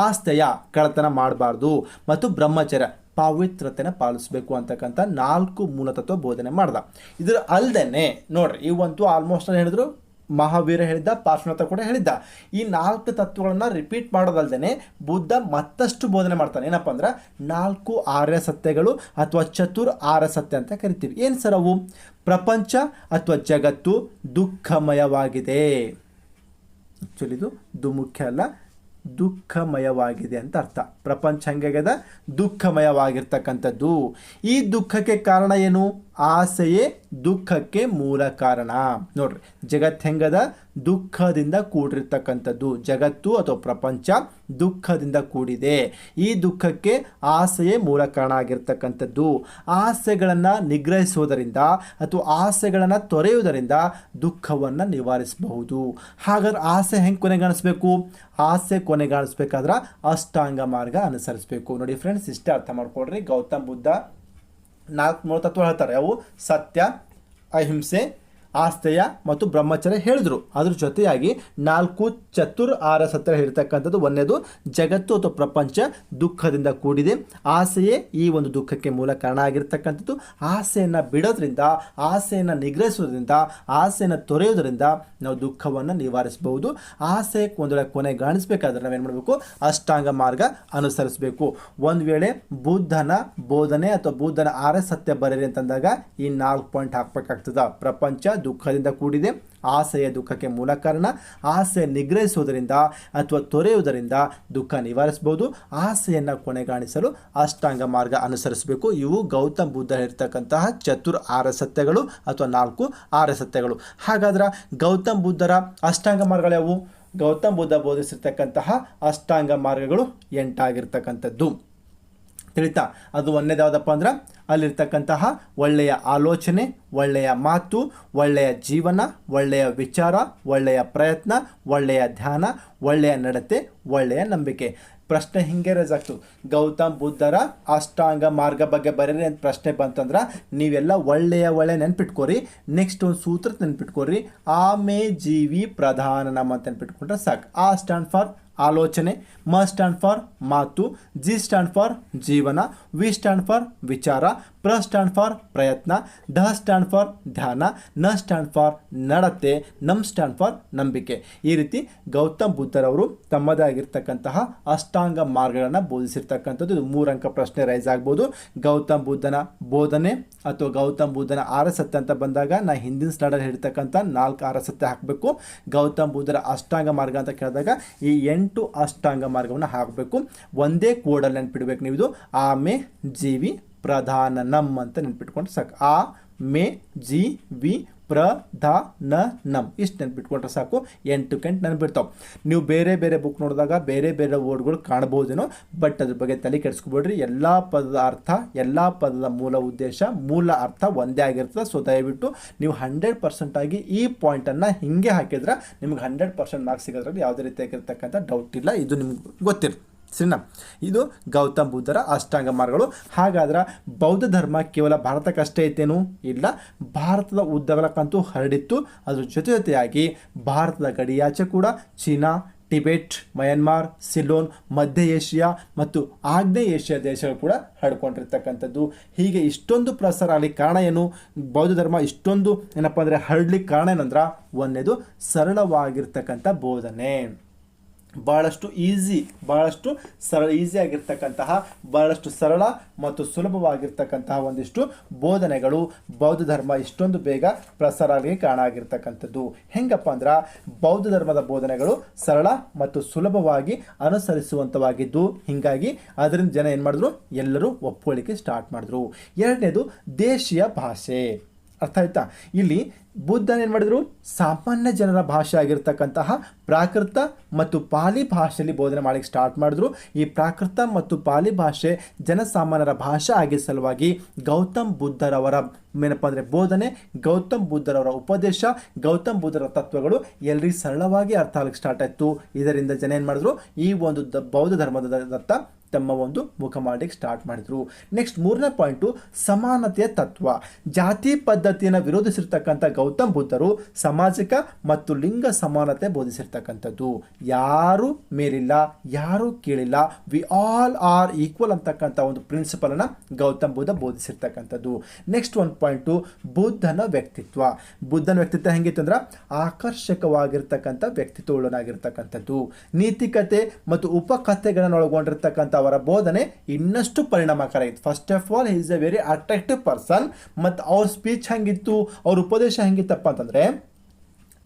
ಆಸ್ತೆಯ ಕಳ್ಳತನ ಮಾಡಬಾರ್ದು ಮತ್ತು ಬ್ರಹ್ಮಚರ್ಯ ಪವಿತ್ರತೆನ ಪಾಲಿಸಬೇಕು ಅಂತಕ್ಕಂಥ 4 ಮೂಲತತ್ವ ಬೋಧನೆ ಮಾಡ್ದ. ಇದ್ರ ಅಲ್ದೇನೆ ನೋಡ್ರಿ, ಇವಂತೂ ಆಲ್ಮೋಸ್ಟ್ ಹೇಳಿದ್ರು ಮಹಾವೀರ ಹೇಳಿದ್ದ, ಪಾರ್ಶ್ವನಾಥ ಕೂಡ ಹೇಳಿದ್ದ. ಈ 4 ತತ್ವಗಳನ್ನು ರಿಪೀಟ್ ಮಾಡೋದಲ್ದೇ ಬುದ್ಧ ಮತ್ತಷ್ಟು ಬೋಧನೆ ಮಾಡ್ತಾನೆ. ಏನಪ್ಪ ಅಂದ್ರೆ 4 ಆರ್ಯ ಸತ್ಯಗಳು ಅಥವಾ ಚತುರ್ ಆರ್ಯ ಸತ್ಯ ಅಂತ ಕರಿತೀವಿ. ಏನು ಸರ್ ಅವು? ಪ್ರಪಂಚ ಅಥವಾ ಜಗತ್ತು ದುಃಖಮಯವಾಗಿದೆ. ಆ್ಯಕ್ಚುಲಿ ಇದು ಮುಖ್ಯ ಅಲ್ಲ, ದುಃಖಮಯವಾಗಿದೆ ಅಂತ ಅರ್ಥ. ಪ್ರಪಂಚ ಹಂಗಾಗ್ಯದ ದುಃಖಮಯವಾಗಿರ್ತಕ್ಕಂಥದ್ದು. ಈ ದುಃಖಕ್ಕೆ ಕಾರಣ ಏನು? ಆಸೆಯೇ ದುಃಖಕ್ಕೆ ಮೂಲ ಕಾರಣ. ನೋಡ್ರಿ, ಜಗತ್ತು ಹೆಂಗದ, ದುಃಖದಿಂದ ಕೂಡಿರ್ತಕ್ಕಂಥದ್ದು. ಜಗತ್ತು ಅಥವಾ ಪ್ರಪಂಚ ದುಃಖದಿಂದ ಕೂಡಿದೆ. ಈ ದುಃಖಕ್ಕೆ ಆಸೆಯೇ ಮೂಲ ಕಾರಣ ಆಗಿರ್ತಕ್ಕಂಥದ್ದು. ಆಸೆಗಳನ್ನು ನಿಗ್ರಹಿಸುವುದರಿಂದ ಅಥವಾ ಆಸೆಗಳನ್ನು ತೊರೆಯುವುದರಿಂದ ದುಃಖವನ್ನು ನಿವಾರಿಸಬಹುದು. ಹಾಗಾದ್ರೆ ಆಸೆ ಹೆಂಗೆ ಕೊನೆಗಾಣಿಸ್ಬೇಕು? ಆಸೆ ಕೊನೆಗಾಣಿಸ್ಬೇಕಾದ್ರೆ ಅಷ್ಟಾಂಗ ಮಾರ್ಗ ಅನುಸರಿಸಬೇಕು. ನೋಡಿ ಫ್ರೆಂಡ್ಸ್, ಇಷ್ಟೇ ಅರ್ಥ ಮಾಡ್ಕೊಳ್ರಿ. ಗೌತಮ್ ಬುದ್ಧ 4 ಮೂಲ ತತ್ವ ಹೇಳ್ತಾರೆ. ಅವು ಸತ್ಯ, ಅಹಿಂಸೆ, ಆಸ್ತೆಯ ಮತ್ತು ಬ್ರಹ್ಮಚರ್ಯ ಹೇಳಿದ್ರು. ಅದ್ರ ಜೊತೆಯಾಗಿ 4 ಚತುರ್ ಆರ ಸತ್ಯ ಹೇಳಿರ್ತಕ್ಕಂಥದ್ದು. ಒಂದೇದು, ಜಗತ್ತು ಅಥವಾ ಪ್ರಪಂಚ ದುಃಖದಿಂದ ಕೂಡಿದೆ. ಆಸೆಯೇ ಈ ಒಂದು ದುಃಖಕ್ಕೆ ಮೂಲ ಕಾರಣ ಆಗಿರ್ತಕ್ಕಂಥದ್ದು. ಆಸೆಯನ್ನು ಬಿಡೋದ್ರಿಂದ, ಆಸೆಯನ್ನು ನಿಗ್ರಹಿಸೋದ್ರಿಂದ, ಆಸೆಯನ್ನು ತೊರೆಯೋದ್ರಿಂದ ನಾವು ದುಃಖವನ್ನು ನಿವಾರಿಸಬಹುದು. ಆಸೆ ಒಂದು ವೇಳೆ ಕೊನೆಗಾಣಿಸ್ಬೇಕಾದ್ರೆ ನಾವೇನು ಮಾಡಬೇಕು? ಅಷ್ಟಾಂಗ ಮಾರ್ಗ ಅನುಸರಿಸಬೇಕು. ಒಂದು ವೇಳೆ ಬುದ್ಧನ ಬೋಧನೆ ಅಥವಾ ಬುದ್ಧನ ಆರ ಸತ್ಯ ಬರೀರಿ ಅಂತಂದಾಗ ಈ 4 ಪಾಯಿಂಟ್ ಹಾಕಬೇಕಾಗ್ತದೆ. ಪ್ರಪಂಚ ದುಃಖದಿಂದ ಕೂಡಿದೆ, ಆಸೆಯ ದುಃಖಕ್ಕೆ ಮೂಲ ಕಾರಣ, ಆಸೆ ನಿಗ್ರಹಿಸುವುದರಿಂದ ಅಥವಾ ತೊರೆಯುವುದರಿಂದ ದುಃಖ ನಿವಾರಿಸಬಹುದು. ಆಸೆಯನ್ನು ಕೊನೆಗಾಣಿಸಲು ಅಷ್ಟಾಂಗ ಮಾರ್ಗ ಅನುಸರಿಸಬೇಕು. ಇವು ಗೌತಮ್ ಬುದ್ಧ ಇರ್ತಕ್ಕಂತಹ ಚತುರ್ ಆರ ಸತ್ಯಗಳು ಅಥವಾ 4 ಆರ ಸತ್ಯಗಳು. ಹಾಗಾದ್ರೆ ಗೌತಮ್ ಬುದ್ಧರ ಅಷ್ಟಾಂಗ ಮಾರ್ಗಗಳು ಯಾವುವು? ಗೌತಮ್ ಬುದ್ಧ ಬೋಧಿಸಿರ್ತಕ್ಕಂತಹ ಅಷ್ಟಾಂಗ ಮಾರ್ಗಗಳು 8 ಆಗಿರ್ತಕ್ಕಂಥದ್ದು. ತಿಳಿತಾ? ಅದು ಒಂದೇದು ಯಾವುದಪ್ಪ ಅಂದ್ರೆ ಅಲ್ಲಿರ್ತಕ್ಕಂತಹ ಒಳ್ಳೆಯ ಆಲೋಚನೆ, ಒಳ್ಳೆಯ ಮಾತು, ಒಳ್ಳೆಯ ಜೀವನ, ಒಳ್ಳೆಯ ವಿಚಾರ, ಒಳ್ಳೆಯ ಪ್ರಯತ್ನ, ಒಳ್ಳೆಯ ಧ್ಯಾನ, ಒಳ್ಳೆಯ ನಡತೆ, ಒಳ್ಳೆಯ ನಂಬಿಕೆ. ಪ್ರಶ್ನೆ ಹಿಂಗೆ ರೇಸ್ ಆಗ್ತದೆ, ಗೌತಮ್ ಬುದ್ಧರ ಅಷ್ಟಾಂಗ ಮಾರ್ಗ ಬಗ್ಗೆ ಬರೀರಿ ಅಂತ ಪ್ರಶ್ನೆ ಬಂತಂದ್ರೆ ನೀವೆಲ್ಲ ಒಳ್ಳೆಯ ನೆನ್ಪಿಟ್ಕೋರಿ. ನೆಕ್ಸ್ಟ್ ಒಂದು ಸೂತ್ರ ನೆನ್ಪಿಟ್ಕೋರಿ, ಆಮೆ ಜೀವಿ ಪ್ರಧಾನ ನಮ್ಮ ಅಂತ ನೆನ್ಪಿಟ್ಕೊಂಡ್ರೆ ಸಾಕು. ಆ ಸ್ಟ್ಯಾಂಡ್ ಫಾರ್ ಆಲೋಚನೆ, ಮ ಸ್ಟ್ಯಾಂಡ್ ಫಾರ್ ಮಾತು, ಜಿ ಸ್ಟ್ಯಾಂಡ್ ಫಾರ್ ಜೀವನ, ವಿ ಸ್ಟ್ಯಾಂಡ್ ಫಾರ್ ವಿಚಾರ, ಪ್ರ ಸ್ಟ್ಯಾಂಡ್ ಫಾರ್ ಪ್ರಯತ್ನ, ಧ ಸ್ಟ್ಯಾಂಡ್ ಫಾರ್ ಧ್ಯಾನ, ನ ಸ್ಟ್ಯಾಂಡ್ ಫಾರ್ ನಡತೆ, ನಮ್ ಸ್ಟ್ಯಾಂಡ್ ಫಾರ್ ನಂಬಿಕೆ. ಈ ರೀತಿ ಗೌತಮ್ ಬುದ್ಧರವರು ತಮ್ಮದೇ ಆಗಿರ್ತಕ್ಕಂತಹ ಅಷ್ಟಾಂಗ ಮಾರ್ಗಗಳನ್ನು ಬೋಧಿಸಿರ್ತಕ್ಕಂಥದ್ದು. ಇದು 3 ಅಂಕ ಪ್ರಶ್ನೆ ರೈಸ್ ಆಗ್ಬೋದು. ಗೌತಮ್ ಬುದ್ಧನ ಬೋಧನೆ ಅಥವಾ ಗೌತಮ್ ಬುದ್ಧನ ಆರ ಸತ್ಯ ಅಂತ ಬಂದಾಗ ನಾ ಹಿಂದಿನ ಸ್ಲೈಡಲ್ಲಿ ಹೇಳ್ತಕ್ಕಂಥ 4 ಆರ ಸತ್ಯ ಹಾಕಬೇಕು. ಗೌತಮ್ ಬುದ್ಧರ ಅಷ್ಟಾಂಗ ಮಾರ್ಗ ಅಂತ ಕೇಳಿದಾಗ ಈ 8 ಅಷ್ಟಾಂಗ ಮಾರ್ಗವನ್ನು ಹಾಕಬೇಕು. ಒಂದೇ ಕೋಡಲ್ಲಿ ನೆನ್ಪಿಡ್ಬೇಕು ನೀವು. ಇದು ಆಮೆ ಜೀವಿ ಪ್ರಧಾನ ನಮ್ ಅಂತ ನೆನ್ಪಿಟ್ಕೊಂಡ್ರೆ ಸಾಕು. ಆ ಮೇ ಜಿ ವಿ ಪ್ರಧಾನ ನಮ್ ಇಷ್ಟು ನೆನ್ಪಿಟ್ಕೊಂಡ್ರೆ ಸಾಕು. 8 ಕಂಟು ನೆನ್ಪಿಡ್ತಾವೆ. ನೀವು ಬೇರೆ ಬೇರೆ ಬುಕ್ ನೋಡಿದಾಗ ಬೇರೆ ಬೇರೆ ವರ್ಡ್ಗಳು ಕಾಣ್ಬೋದೇನೋ, ಬಟ್ ಅದ್ರ ಬಗ್ಗೆ ತಲೆ ಕೆಡಿಸ್ಕೊಬೇಡ್ರಿ. ಎಲ್ಲ ಪದದ ಅರ್ಥ, ಎಲ್ಲ ಪದದ ಮೂಲ ಉದ್ದೇಶ, ಮೂಲ ಅರ್ಥ ಒಂದೇ ಆಗಿರ್ತದೆ. ಸೊ ದಯವಿಟ್ಟು ನೀವು 100% ಆಗಿ ಈ ಪಾಯಿಂಟನ್ನು ಹಿಂಗೆ ಹಾಕಿದ್ರೆ ನಿಮ್ಗೆ 100% ಮಾರ್ಕ್ಸ್ ಸಿಗೋದ್ರಲ್ಲಿ ಯಾವುದೇ ರೀತಿಯಾಗಿರ್ತಕ್ಕಂಥ ಡೌಟ್ ಇಲ್ಲ. ಇದು ನಿಮ್ಗೆ ಗೊತ್ತಿರುತ್ತೆ, ಸರಿನಾ? ಇದು ಗೌತಮ್ ಬುದ್ಧರ ಅಷ್ಟಾಂಗ ಮಾರ್ಗಗಳು. ಹಾಗಾದ್ರೆ ಬೌದ್ಧ ಧರ್ಮ ಕೇವಲ ಭಾರತಕ್ಕಷ್ಟೇ ಐತೇನು? ಇಲ್ಲ, ಭಾರತದ ಉದ್ದಗಲಕ್ಕಂತೂ ಹರಡಿತ್ತು. ಅದ್ರ ಜೊತೆಯಾಗಿ ಭಾರತದ ಗಡಿಯಾಚೆ ಕೂಡ ಚೀನಾ, ಟಿಬೆಟ್, ಮಯನ್ಮಾರ್, ಸಿಲೋನ್, ಮಧ್ಯ ಏಷ್ಯಾ ಮತ್ತು ಆಗ್ನೇಯ ಏಷ್ಯಾ ದೇಶಗಳು ಕೂಡ ಹರಡ್ಕೊಂಡಿರ್ತಕ್ಕಂಥದ್ದು. ಹೀಗೆ ಇಷ್ಟೊಂದು ಪ್ರಸಾರ ಆಗಲಿಕ್ಕೆ ಕಾರಣ ಏನು? ಬೌದ್ಧ ಧರ್ಮ ಇಷ್ಟೊಂದು ಏನಪ್ಪ ಅಂದರೆ ಹರಡ್ಲಿಕ್ಕೆ ಕಾರಣ ಏನಂದ್ರೆ, ಒಂದೇದು ಸರಳವಾಗಿರ್ತಕ್ಕಂಥ ಬೋಧನೆ, ಭಾಳಷ್ಟು ಈಸಿಯಾಗಿರ್ತಕ್ಕಂತಹ, ಭಾಳಷ್ಟು ಸರಳ ಮತ್ತು ಸುಲಭವಾಗಿರ್ತಕ್ಕಂತಹ ಒಂದಿಷ್ಟು ಬೋಧನೆಗಳು ಬೌದ್ಧ ಧರ್ಮ ಇಷ್ಟೊಂದು ಬೇಗ ಪ್ರಸಾರ ಆಗಲಿಕ್ಕೆ ಕಾರಣ ಆಗಿರ್ತಕ್ಕಂಥದ್ದು. ಹೆಂಗಪ್ಪ ಅಂದ್ರೆ ಬೌದ್ಧ ಧರ್ಮದ ಬೋಧನೆಗಳು ಸರಳ ಮತ್ತು ಸುಲಭವಾಗಿ ಅನುಸರಿಸುವಂಥವಾಗಿದ್ದು, ಹೀಗಾಗಿ ಅದರಿಂದ ಜನ ಏನು ಮಾಡಿದ್ರು? ಎಲ್ಲರೂ ಒಪ್ಕೊಳ್ಳಿಕ್ಕೆ ಸ್ಟಾರ್ಟ್ ಮಾಡಿದ್ರು. ಎರಡನೇದು ದೇಶೀಯ ಭಾಷೆ. ಅರ್ಥ ಆಯ್ತಾ? ಇಲ್ಲಿ ಬುದ್ಧ ಏನು ಮಾಡಿದ್ರು? ಸಾಮಾನ್ಯ ಜನರ ಭಾಷೆ ಆಗಿರ್ತಕ್ಕಂತಹ ಪ್ರಾಕೃತ ಮತ್ತು ಪಾಲಿ ಭಾಷೆಯಲ್ಲಿ ಬೋಧನೆ ಮಾಡಲಿಕ್ಕೆ ಸ್ಟಾರ್ಟ್ ಮಾಡಿದ್ರು. ಈ ಪ್ರಾಕೃತ ಮತ್ತು ಪಾಲಿ ಭಾಷೆ ಜನಸಾಮಾನ್ಯರ ಭಾಷೆ ಆಗಿದ್ದ ಸಲುವಾಗಿ ಗೌತಮ್ ಬುದ್ಧರವರ ಏನಪ್ಪ ಅಂದರೆ ಬೋಧನೆ, ಗೌತಮ್ ಬುದ್ಧರವರ ಉಪದೇಶ, ಗೌತಮ್ ಬುದ್ಧರ ತತ್ವಗಳು ಎಲ್ಲರಿಗೂ ಸರಳವಾಗಿ ಅರ್ಥ ಆಗಲಿಕ್ಕೆ ಸ್ಟಾರ್ಟ್ ಆಯಿತು. ಇದರಿಂದ ಜನ ಏನು ಮಾಡಿದ್ರು? ಈ ಒಂದು ಬೌದ್ಧ ಧರ್ಮದತ್ತ ತಮ್ಮ ಒಂದು ಮುಖ ಮಾಡಲಿಕ್ಕೆ ಸ್ಟಾರ್ಟ್ ಮಾಡಿದರು. ನೆಕ್ಸ್ಟ್ 3ನೇ ಪಾಯಿಂಟು ಸಮಾನತೆಯ ತತ್ವ. ಜಾತಿ ಪದ್ಧತಿಯನ್ನು ವಿರೋಧಿಸಿರ್ತಕ್ಕಂಥ ಗೌತಮ್ ಬುದ್ಧರು ಸಾಮಾಜಿಕ ಮತ್ತು ಲಿಂಗ ಸಮಾನತೆ ಬೋಧಿಸಿರ್ತಕ್ಕಂಥದ್ದು. ಯಾರು ಮೇಲಿಲ್ಲ, ಯಾರು ಕೀಳಿಲ್ಲ, ವಿ ಆಲ್ ಆರ್ ಈಕ್ವಲ್ ಅಂತಕ್ಕಂಥ ಒಂದು ಪ್ರಿನ್ಸಿಪಲನ್ನು ಗೌತಮ್ ಬುದ್ಧ ಬೋಧಿಸಿರ್ತಕ್ಕಂಥದ್ದು. ನೆಕ್ಸ್ಟ್ ಒಂದು ಪಾಯಿಂಟು ಬುದ್ಧನ ವ್ಯಕ್ತಿತ್ವ. ಬುದ್ಧನ ವ್ಯಕ್ತಿತ್ವ ಹೆಂಗಿತ್ತು ಅಂದ್ರೆ ಆಕರ್ಷಕವಾಗಿರ್ತಕ್ಕಂಥ ವ್ಯಕ್ತಿತ್ವಗಳನ್ನಾಗಿರ್ತಕ್ಕಂಥದ್ದು. ನೀತಿಕತೆ ಮತ್ತು ಉಪಕಥೆಗಳನ್ನು ಒಳಗೊಂಡಿರ್ತಕ್ಕಂಥ ಅವರ ಬೋಧನೆ ಇನ್ನಷ್ಟು ಪರಿಣಾಮಕಾರಿಯಾಗಿತ್ತು. First of all is a very attractive person. ಮತ್ತು ಅವ್ರ ಸ್ಪೀಚ್ ಹೆಂಗಿತ್ತು, ಅವ್ರ ಉಪದೇಶ ಹೆಂಗಿತ್ತಪ್ಪ ಅಂತಂದರೆ,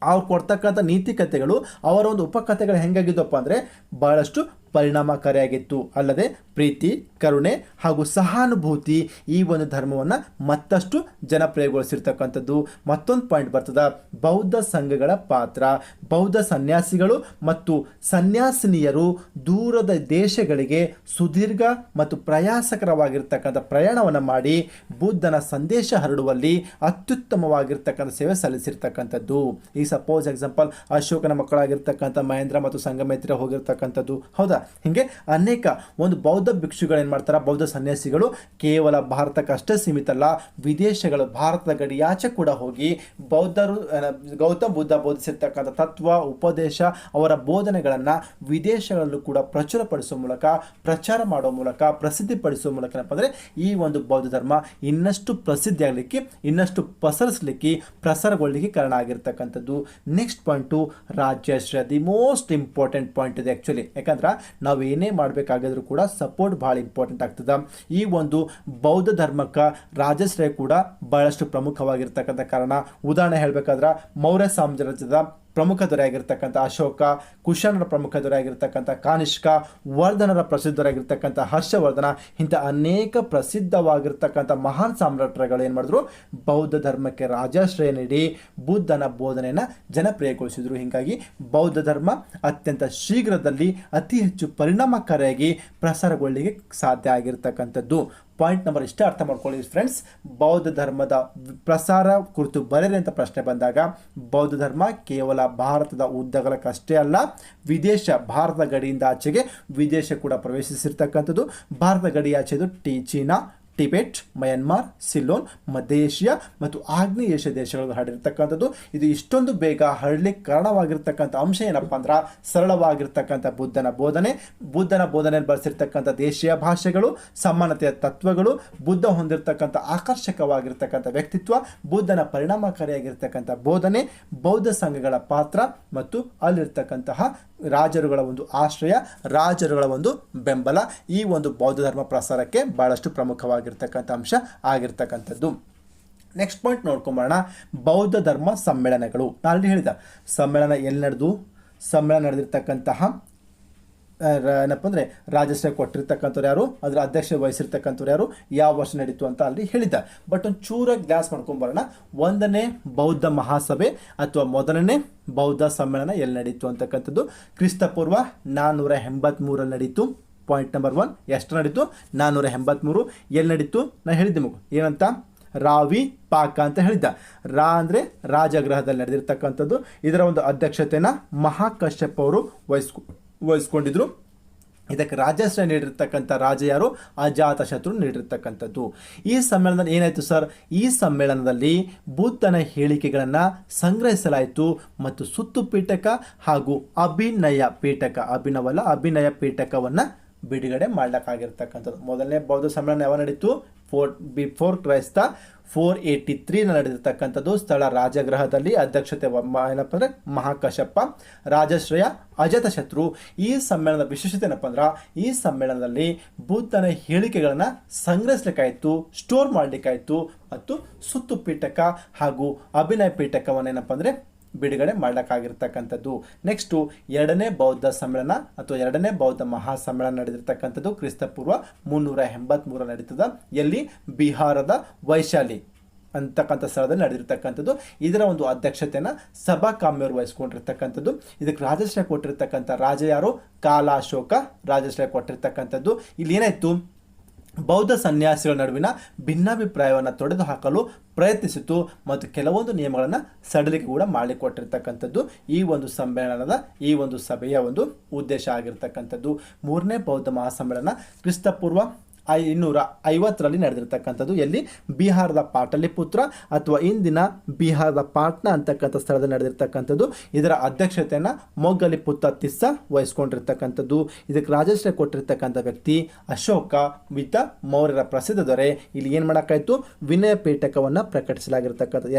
ಅವ್ರು ಕೊಡ್ತಕ್ಕಂಥ ನೀತಿಕತೆಗಳು, ಅವರ ಒಂದು ಉಪಕಥೆಗಳು ಹೆಂಗಾಗಿದ್ದಪ್ಪ ಅಂದರೆ ಬಹಳಷ್ಟು ಪರಿಣಾಮಕಾರಿಯಾಗಿತ್ತು. ಅಲ್ಲದೆ ಪ್ರೀತಿ, ಕರುಣೆ ಹಾಗೂ ಸಹಾನುಭೂತಿ ಈ ಒಂದು ಧರ್ಮವನ್ನು ಮತ್ತಷ್ಟು ಜನಪ್ರಿಯಗೊಳಿಸಿರ್ತಕ್ಕಂಥದ್ದು. ಮತ್ತೊಂದು ಪಾಯಿಂಟ್ ಬರ್ತದ, ಬೌದ್ಧ ಸಂಘಗಳ ಪಾತ್ರ. ಬೌದ್ಧ ಸನ್ಯಾಸಿಗಳು ಮತ್ತು ಸನ್ಯಾಸಿನಿಯರು ದೂರದ ದೇಶಗಳಿಗೆ ಸುದೀರ್ಘ ಮತ್ತು ಪ್ರಯಾಸಕರವಾಗಿರ್ತಕ್ಕಂಥ ಪ್ರಯಾಣವನ್ನು ಮಾಡಿ ಬುದ್ಧನ ಸಂದೇಶ ಹರಡುವಲ್ಲಿ ಅತ್ಯುತ್ತಮವಾಗಿರ್ತಕ್ಕಂಥ ಸೇವೆ ಸಲ್ಲಿಸಿರ್ತಕ್ಕಂಥದ್ದು. ಈ ಸಪೋಸ್ ಎಕ್ಸಾಂಪಲ್ ಅಶೋಕನ ಮಕ್ಕಳಾಗಿರ್ತಕ್ಕಂಥ ಮಹೇಂದ್ರ ಮತ್ತು ಸಂಗಮೇತ್ರ ಹೋಗಿರ್ತಕ್ಕಂಥದ್ದು. ಹೌದಾ? ಹೀಗೆ ಅನೇಕ ಒಂದು ಬೌದ್ಧ ಭಿಕ್ಷುಗಳು ಏನು ಮಾಡ್ತಾರೆ, ಬೌದ್ಧ ಸನ್ಯಾಸಿಗಳು ಕೇವಲ ಭಾರತಕ್ಕೆ ಅಷ್ಟೇ ಸೀಮಿತ ಅಲ್ಲ, ವಿದೇಶಗಳು ಭಾರತದ ಗಡಿಯಾಚೆ ಕೂಡ ಹೋಗಿ ಬೌದ್ಧರು ಗೌತಮ ಬುದ್ಧ ಬೋಧಿಸಿರ್ತಕ್ಕಂಥ ತತ್ವ ಉಪದೇಶ ಅವರ ಬೋಧನೆಗಳನ್ನು ವಿದೇಶಗಳಲ್ಲೂ ಕೂಡ ಪ್ರಚುರಪಡಿಸುವ ಮೂಲಕ, ಪ್ರಚಾರ ಮಾಡುವ ಮೂಲಕ, ಪ್ರಸಿದ್ಧಿಪಡಿಸುವ ಮೂಲಕ ಏನಪ್ಪ ಅಂದರೆ ಈ ಒಂದು ಬೌದ್ಧ ಧರ್ಮ ಇನ್ನಷ್ಟು ಪ್ರಸಿದ್ಧಿ ಆಗಲಿಕ್ಕೆ, ಇನ್ನಷ್ಟು ಪಸರಿಸಲಿಕ್ಕೆ, ಪ್ರಸಾರಗೊಳ್ಳಲಿಕ್ಕೆ ಕಾರಣ ಆಗಿರ್ತಕ್ಕಂಥದ್ದು. ನೆಕ್ಸ್ಟ್ ಪಾಯಿಂಟು ರಾಜ್ಯಾಶ್ರಯ. ದಿ ಮೋಸ್ಟ್ ಇಂಪಾರ್ಟೆಂಟ್ ಪಾಯಿಂಟ್ ಇದೆ ಆ್ಯಕ್ಚುಲಿ. ಯಾಕಂದ್ರೆ ನಾವು ಏನೇ ಮಾಡಬೇಕಾಗಿದ್ರು ಕೂಡ ಸಪೋರ್ಟ್ ಭಾಳ ಇಂಪಾರ್ಟೆಂಟ್ ಆಗ್ತದೆ. ಈ ಒಂದು ಬೌದ್ಧ ಧರ್ಮಕ್ಕೆ ರಾಜಾಶ್ರಯ ಕೂಡ ಬಹಳಷ್ಟು ಪ್ರಮುಖವಾಗಿರ್ತಕ್ಕಂಥ ಕಾರಣ. ಉದಾಹರಣೆ ಹೇಳಬೇಕಾದ್ರೆ ಮೌರ್ಯ ಸಾಮ್ರಾಜ್ಯದ ಪ್ರಮುಖ ದೊರೆಯಾಗಿರ್ತಕ್ಕಂಥ ಅಶೋಕ, ಕುಶಾನರ ಪ್ರಮುಖ ದೊರೆಯಾಗಿರ್ತಕ್ಕಂಥ ಕಾನಿಷ್ಕ, ವರ್ಧನರ ಪ್ರಸಿದ್ಧರಾಗಿರ್ತಕ್ಕಂಥ ಹರ್ಷವರ್ಧನ, ಇಂಥ ಅನೇಕ ಪ್ರಸಿದ್ಧವಾಗಿರ್ತಕ್ಕಂಥ ಮಹಾನ್ ಸಾಮ್ರಾಟರುಗಳು ಏನು ಮಾಡಿದ್ರು, ಬೌದ್ಧ ಧರ್ಮಕ್ಕೆ ರಾಜಾಶ್ರಯ ನೀಡಿ ಬುದ್ಧನ ಬೋಧನೆಯನ್ನು ಜನಪ್ರಿಯಗೊಳಿಸಿದರು. ಹೀಗಾಗಿ ಬೌದ್ಧ ಧರ್ಮ ಅತ್ಯಂತ ಶೀಘ್ರದಲ್ಲಿ ಅತಿ ಹೆಚ್ಚು ಪರಿಣಾಮಕಾರಿಯಾಗಿ ಪ್ರಸಾರಗೊಳ್ಳಲಿಕ್ಕೆ ಸಾಧ್ಯ ಆಗಿರ್ತಕ್ಕಂಥದ್ದು. ಪಾಯಿಂಟ್ ನಂಬರ್ ಇಷ್ಟೇ ಅರ್ಥ ಮಾಡ್ಕೊಳ್ಳಿ ಫ್ರೆಂಡ್ಸ್. ಬೌದ್ಧ ಧರ್ಮದ ಪ್ರಸಾರ ಕುರಿತು ಬರೆರಿ ಅಂತ ಪ್ರಶ್ನೆ ಬಂದಾಗ ಬೌದ್ಧ ಧರ್ಮ ಕೇವಲ ಭಾರತದ ಉದ್ದಗಲಕ್ಕಷ್ಟೇ ಅಲ್ಲ, ವಿದೇಶ ಭಾರತದ ಗಡಿಯಿಂದ ಆಚೆಗೆ ವಿದೇಶ ಕೂಡ ಪ್ರವೇಶಿಸಿರ್ತಕ್ಕಂಥದ್ದು. ಭಾರತ ಗಡಿಯಾಚೆದು ಚೀನಾ, ಟಿಬೆಟ್, ಮಯನ್ಮಾರ್, ಸಿಲೋನ್, ಮಧ್ಯ ಏಷ್ಯಾ ಮತ್ತು ಆಗ್ನೇಯ ಏಷ್ಯಾ ದೇಶಗಳಿಗೆ ಹರಡಿರ್ತಕ್ಕಂಥದ್ದು. ಇದು ಇಷ್ಟೊಂದು ಬೇಗ ಹರಡಲಿಕ್ಕೆ ಕಾರಣವಾಗಿರ್ತಕ್ಕಂಥ ಅಂಶ ಏನಪ್ಪ ಅಂದ್ರೆ ಸರಳವಾಗಿರ್ತಕ್ಕಂಥ ಬುದ್ಧನ ಬೋಧನೆಯಲ್ಲಿ ಬಳಸಿರ್ತಕ್ಕಂಥ ದೇಶೀಯ ಭಾಷೆಗಳು, ಸಮಾನತೆಯ ತತ್ವಗಳು, ಬುದ್ಧ ಹೊಂದಿರತಕ್ಕಂಥ ಆಕರ್ಷಕವಾಗಿರ್ತಕ್ಕಂಥ ವ್ಯಕ್ತಿತ್ವ, ಬುದ್ಧನ ಪರಿಣಾಮಕಾರಿಯಾಗಿರ್ತಕ್ಕಂಥ ಬೋಧನೆ, ಬೌದ್ಧ ಸಂಘಗಳ ಪಾತ್ರ ಮತ್ತು ಅಲ್ಲಿರ್ತಕ್ಕಂತಹ ರಾಜರುಗಳ ಒಂದು ಆಶ್ರಯ, ರಾಜರುಗಳ ಒಂದು ಬೆಂಬಲ ಈ ಒಂದು ಬೌದ್ಧ ಧರ್ಮ ಪ್ರಸಾರಕ್ಕೆ ಬಹಳಷ್ಟು ಪ್ರಮುಖವಾಗಿರ್ತಕ್ಕಂಥ ಅಂಶ ಆಗಿರ್ತಕ್ಕಂಥದ್ದು. ನೆಕ್ಸ್ಟ್ ಪಾಯಿಂಟ್ ನೋಡ್ಕೊಂಬರೋಣ, ಬೌದ್ಧ ಧರ್ಮ ಸಮ್ಮೇಳನಗಳು. ನಾನು ಆಲ್ರೆಡಿ ಹೇಳಿದ ಸಮ್ಮೇಳನ ಎಲ್ಲಿ ನಡೆದಿರ್ತಕ್ಕಂತಹ ಏನಪ್ಪ ಅಂದರೆ ರಾಜಶ್ರಯ ಕೊಟ್ಟಿರ್ತಕ್ಕಂಥವ್ರು ಯಾರು, ಅದರ ಅಧ್ಯಕ್ಷ ವಹಿಸಿರ್ತಕ್ಕಂಥವ್ರು ಯಾರು, ಯಾವ ವರ್ಷ ನಡೀತು ಅಂತ ಅಲ್ಲಿ ಹೇಳಿದ್ದ. ಬಟ್ ಒಂದು ಚೂರಾಗಿ ಗ್ಲಾಸ್ ಮಾಡ್ಕೊಂಬರೋಣ. 1ನೇ ಬೌದ್ಧ ಮಹಾಸಭೆ ಅಥವಾ ಮೊದಲನೇ ಬೌದ್ಧ ಸಮ್ಮೇಳನ ಎಲ್ಲಿ ನಡೀತು ಅಂತಕ್ಕಂಥದ್ದು ಕ್ರಿಸ್ತಪೂರ್ವ 483 ನಡೀತು. ಪಾಯಿಂಟ್ ನಂಬರ್ 1, ಎಷ್ಟು ನಡೀತು? 483. ಎಲ್ಲಿ ನಡೀತು? ನಾನು ಹೇಳಿದ್ದೆ ಮಗು ಏನಂತ, ರಾವಿ ಪಾಕ ಅಂತ ಹೇಳಿದ್ದ. ಅಂದರೆ ರಾಜಗೃಹದಲ್ಲಿ ನಡೆದಿರ್ತಕ್ಕಂಥದ್ದು. ಇದರ ಒಂದು ಅಧ್ಯಕ್ಷತೆಯನ್ನು ಮಹಾಕಶ್ಯಪ್ ಅವರು ವಹಿಸ್ಕೊಂಡಿದ್ರು. ಇದಕ್ಕೆ ರಾಜಾಶ್ರಯ ನೀಡಿರ್ತಕ್ಕಂಥ ರಾಜ ಯಾರು? ಅಜಾತಶತ್ರು ನೀಡಿರ್ತಕ್ಕಂಥದ್ದು. ಈ ಸಮ್ಮೇಳನದಲ್ಲಿ ಏನಾಯಿತು ಸರ್? ಈ ಸಮ್ಮೇಳನದಲ್ಲಿ ಬುದ್ಧನ ಹೇಳಿಕೆಗಳನ್ನು ಸಂಗ್ರಹಿಸಲಾಯಿತು ಮತ್ತು ಸುತ್ತು ಪೀಠಕ ಹಾಗೂ ಅಭಿನಯ ಪೀಠಕವನ್ನು ಬಿಡುಗಡೆ ಮಾಡಲಿಕ್ಕಾಗಿರ್ತಕ್ಕಂಥದ್ದು. ಮೊದಲನೇ ಬೌದ್ಧ ಸಮ್ಮೇಳನ ಯಾವ ನಡೀತು? ಬಿಫೋರ್ ಕ್ರೈಸ್ತ 483 ನಡೆದಿರ್ತಕ್ಕಂಥದ್ದು. ಸ್ಥಳ ರಾಜಗೃಹದಲ್ಲಿ. ಅಧ್ಯಕ್ಷತೆ ಏನಪ್ಪ ಅಂದರೆ ಮಹಾಕಶ್ಯಪ. ರಾಜಾಶ್ರಯ ಅಜಾತಶತ್ರು. ಈ ಸಮ್ಮೇಳನದ ವಿಶೇಷತೆ ಏನಪ್ಪ ಅಂದ್ರೆ ಈ ಸಮ್ಮೇಳನದಲ್ಲಿ ಬುದ್ಧನ ಹೇಳಿಕೆಗಳನ್ನು ಸಂಗ್ರಹಿಸಲಿಕ್ಕಾಯಿತು, ಸ್ಟೋರ್ ಮಾಡಲಿಕ್ಕಾಯಿತು ಮತ್ತು ಸುತ್ತು ಪೀಠಕ ಹಾಗೂ ಅಭಿನಯ ಪೀಠಕವನ್ನು ಏನಪ್ಪ ಅಂದರೆ ಬಿಡುಗಡೆ ಮಾಡಲಿಕ್ಕಾಗಿರ್ತಕ್ಕಂಥದ್ದು. ನೆಕ್ಸ್ಟು 2ನೇ ಬೌದ್ಧ ಸಮ್ಮೇಳನ ಅಥವಾ 2ನೇ ಬೌದ್ಧ ಮಹಾಸಮ್ಮೇಳನ ನಡೆದಿರ್ತಕ್ಕಂಥದ್ದು ಕ್ರಿಸ್ತಪೂರ್ವ 383 ನಡೀತದ. ಎಲ್ಲಿ? ಬಿಹಾರದ ವೈಶಾಲಿ ಅಂತಕ್ಕಂಥ ಸ್ಥಳದಲ್ಲಿ ನಡೆದಿರ್ತಕ್ಕಂಥದ್ದು. ಇದರ ಒಂದು ಅಧ್ಯಕ್ಷತೆಯನ್ನು ಸಭಾಕಾಮ್ಯರು ವಹಿಸ್ಕೊಂಡಿರ್ತಕ್ಕಂಥದ್ದು. ಇದಕ್ಕೆ ರಾಜಾಶ್ರಯ ಕೊಟ್ಟಿರ್ತಕ್ಕಂಥ ರಾಜ ಯಾರು? ಕಾಲಾಶೋಕ ರಾಜಾಶ್ರಯ ಕೊಟ್ಟಿರ್ತಕ್ಕಂಥದ್ದು. ಇಲ್ಲಿ ಏನಾಯಿತು? ಬೌದ್ಧ ಸನ್ಯಾಸಿಗಳ ನಡುವಿನ ಭಿನ್ನಾಭಿಪ್ರಾಯವನ್ನು ತೊಡೆದು ಹಾಕಲು ಪ್ರಯತ್ನಿಸಿತು ಮತ್ತು ಕೆಲವೊಂದು ನಿಯಮಗಳನ್ನು ಸಡಿಲಿಕೆ ಕೂಡ ಮಾಡಿಕೊಟ್ಟಿರ್ತಕ್ಕಂಥದ್ದು ಈ ಒಂದು ಸಮ್ಮೇಳನದ, ಈ ಒಂದು ಸಭೆಯ ಒಂದು ಉದ್ದೇಶ ಆಗಿರ್ತಕ್ಕಂಥದ್ದು. 3ನೇ ಬೌದ್ಧ ಮಹಾಸಮ್ಮೇಳನ ಕ್ರಿಸ್ತಪೂರ್ವ 250ರಲ್ಲಿ ನಡೆದಿರ್ತಕ್ಕಂಥದ್ದು. ಎಲ್ಲಿ? ಬಿಹಾರದ ಪಾಟಲಿಪುತ್ರ ಅಥವಾ ಇಂದಿನ ಬಿಹಾರದ ಪಾಟ್ನಾ ಅಂತಕ್ಕಂಥ ಸ್ಥಳದಲ್ಲಿ ನಡೆದಿರ್ತಕ್ಕಂಥದ್ದು. ಇದರ ಅಧ್ಯಕ್ಷತೆಯನ್ನು ಮೊಘಲಿಪುತ್ರ ತಿಸ್ಸ ವಹಿಸ್ಕೊಂಡಿರ್ತಕ್ಕಂಥದ್ದು. ಇದಕ್ಕೆ ರಾಜಾಶ್ರಯ ಕೊಟ್ಟಿರ್ತಕ್ಕಂಥ ವ್ಯಕ್ತಿ ಅಶೋಕ ವಿತ ಮೌರ್ಯರ ಪ್ರಸಿದ್ಧ ದೊರೆ. ಇಲ್ಲಿ ಏನು ಮಾಡೋಕ್ಕಾಯಿತು? ವಿನಯ ಪೀಠಕವನ್ನು ಪ್ರಕಟಿಸಲಾಗಿರ್ತಕ್ಕಂಥದ್ದು.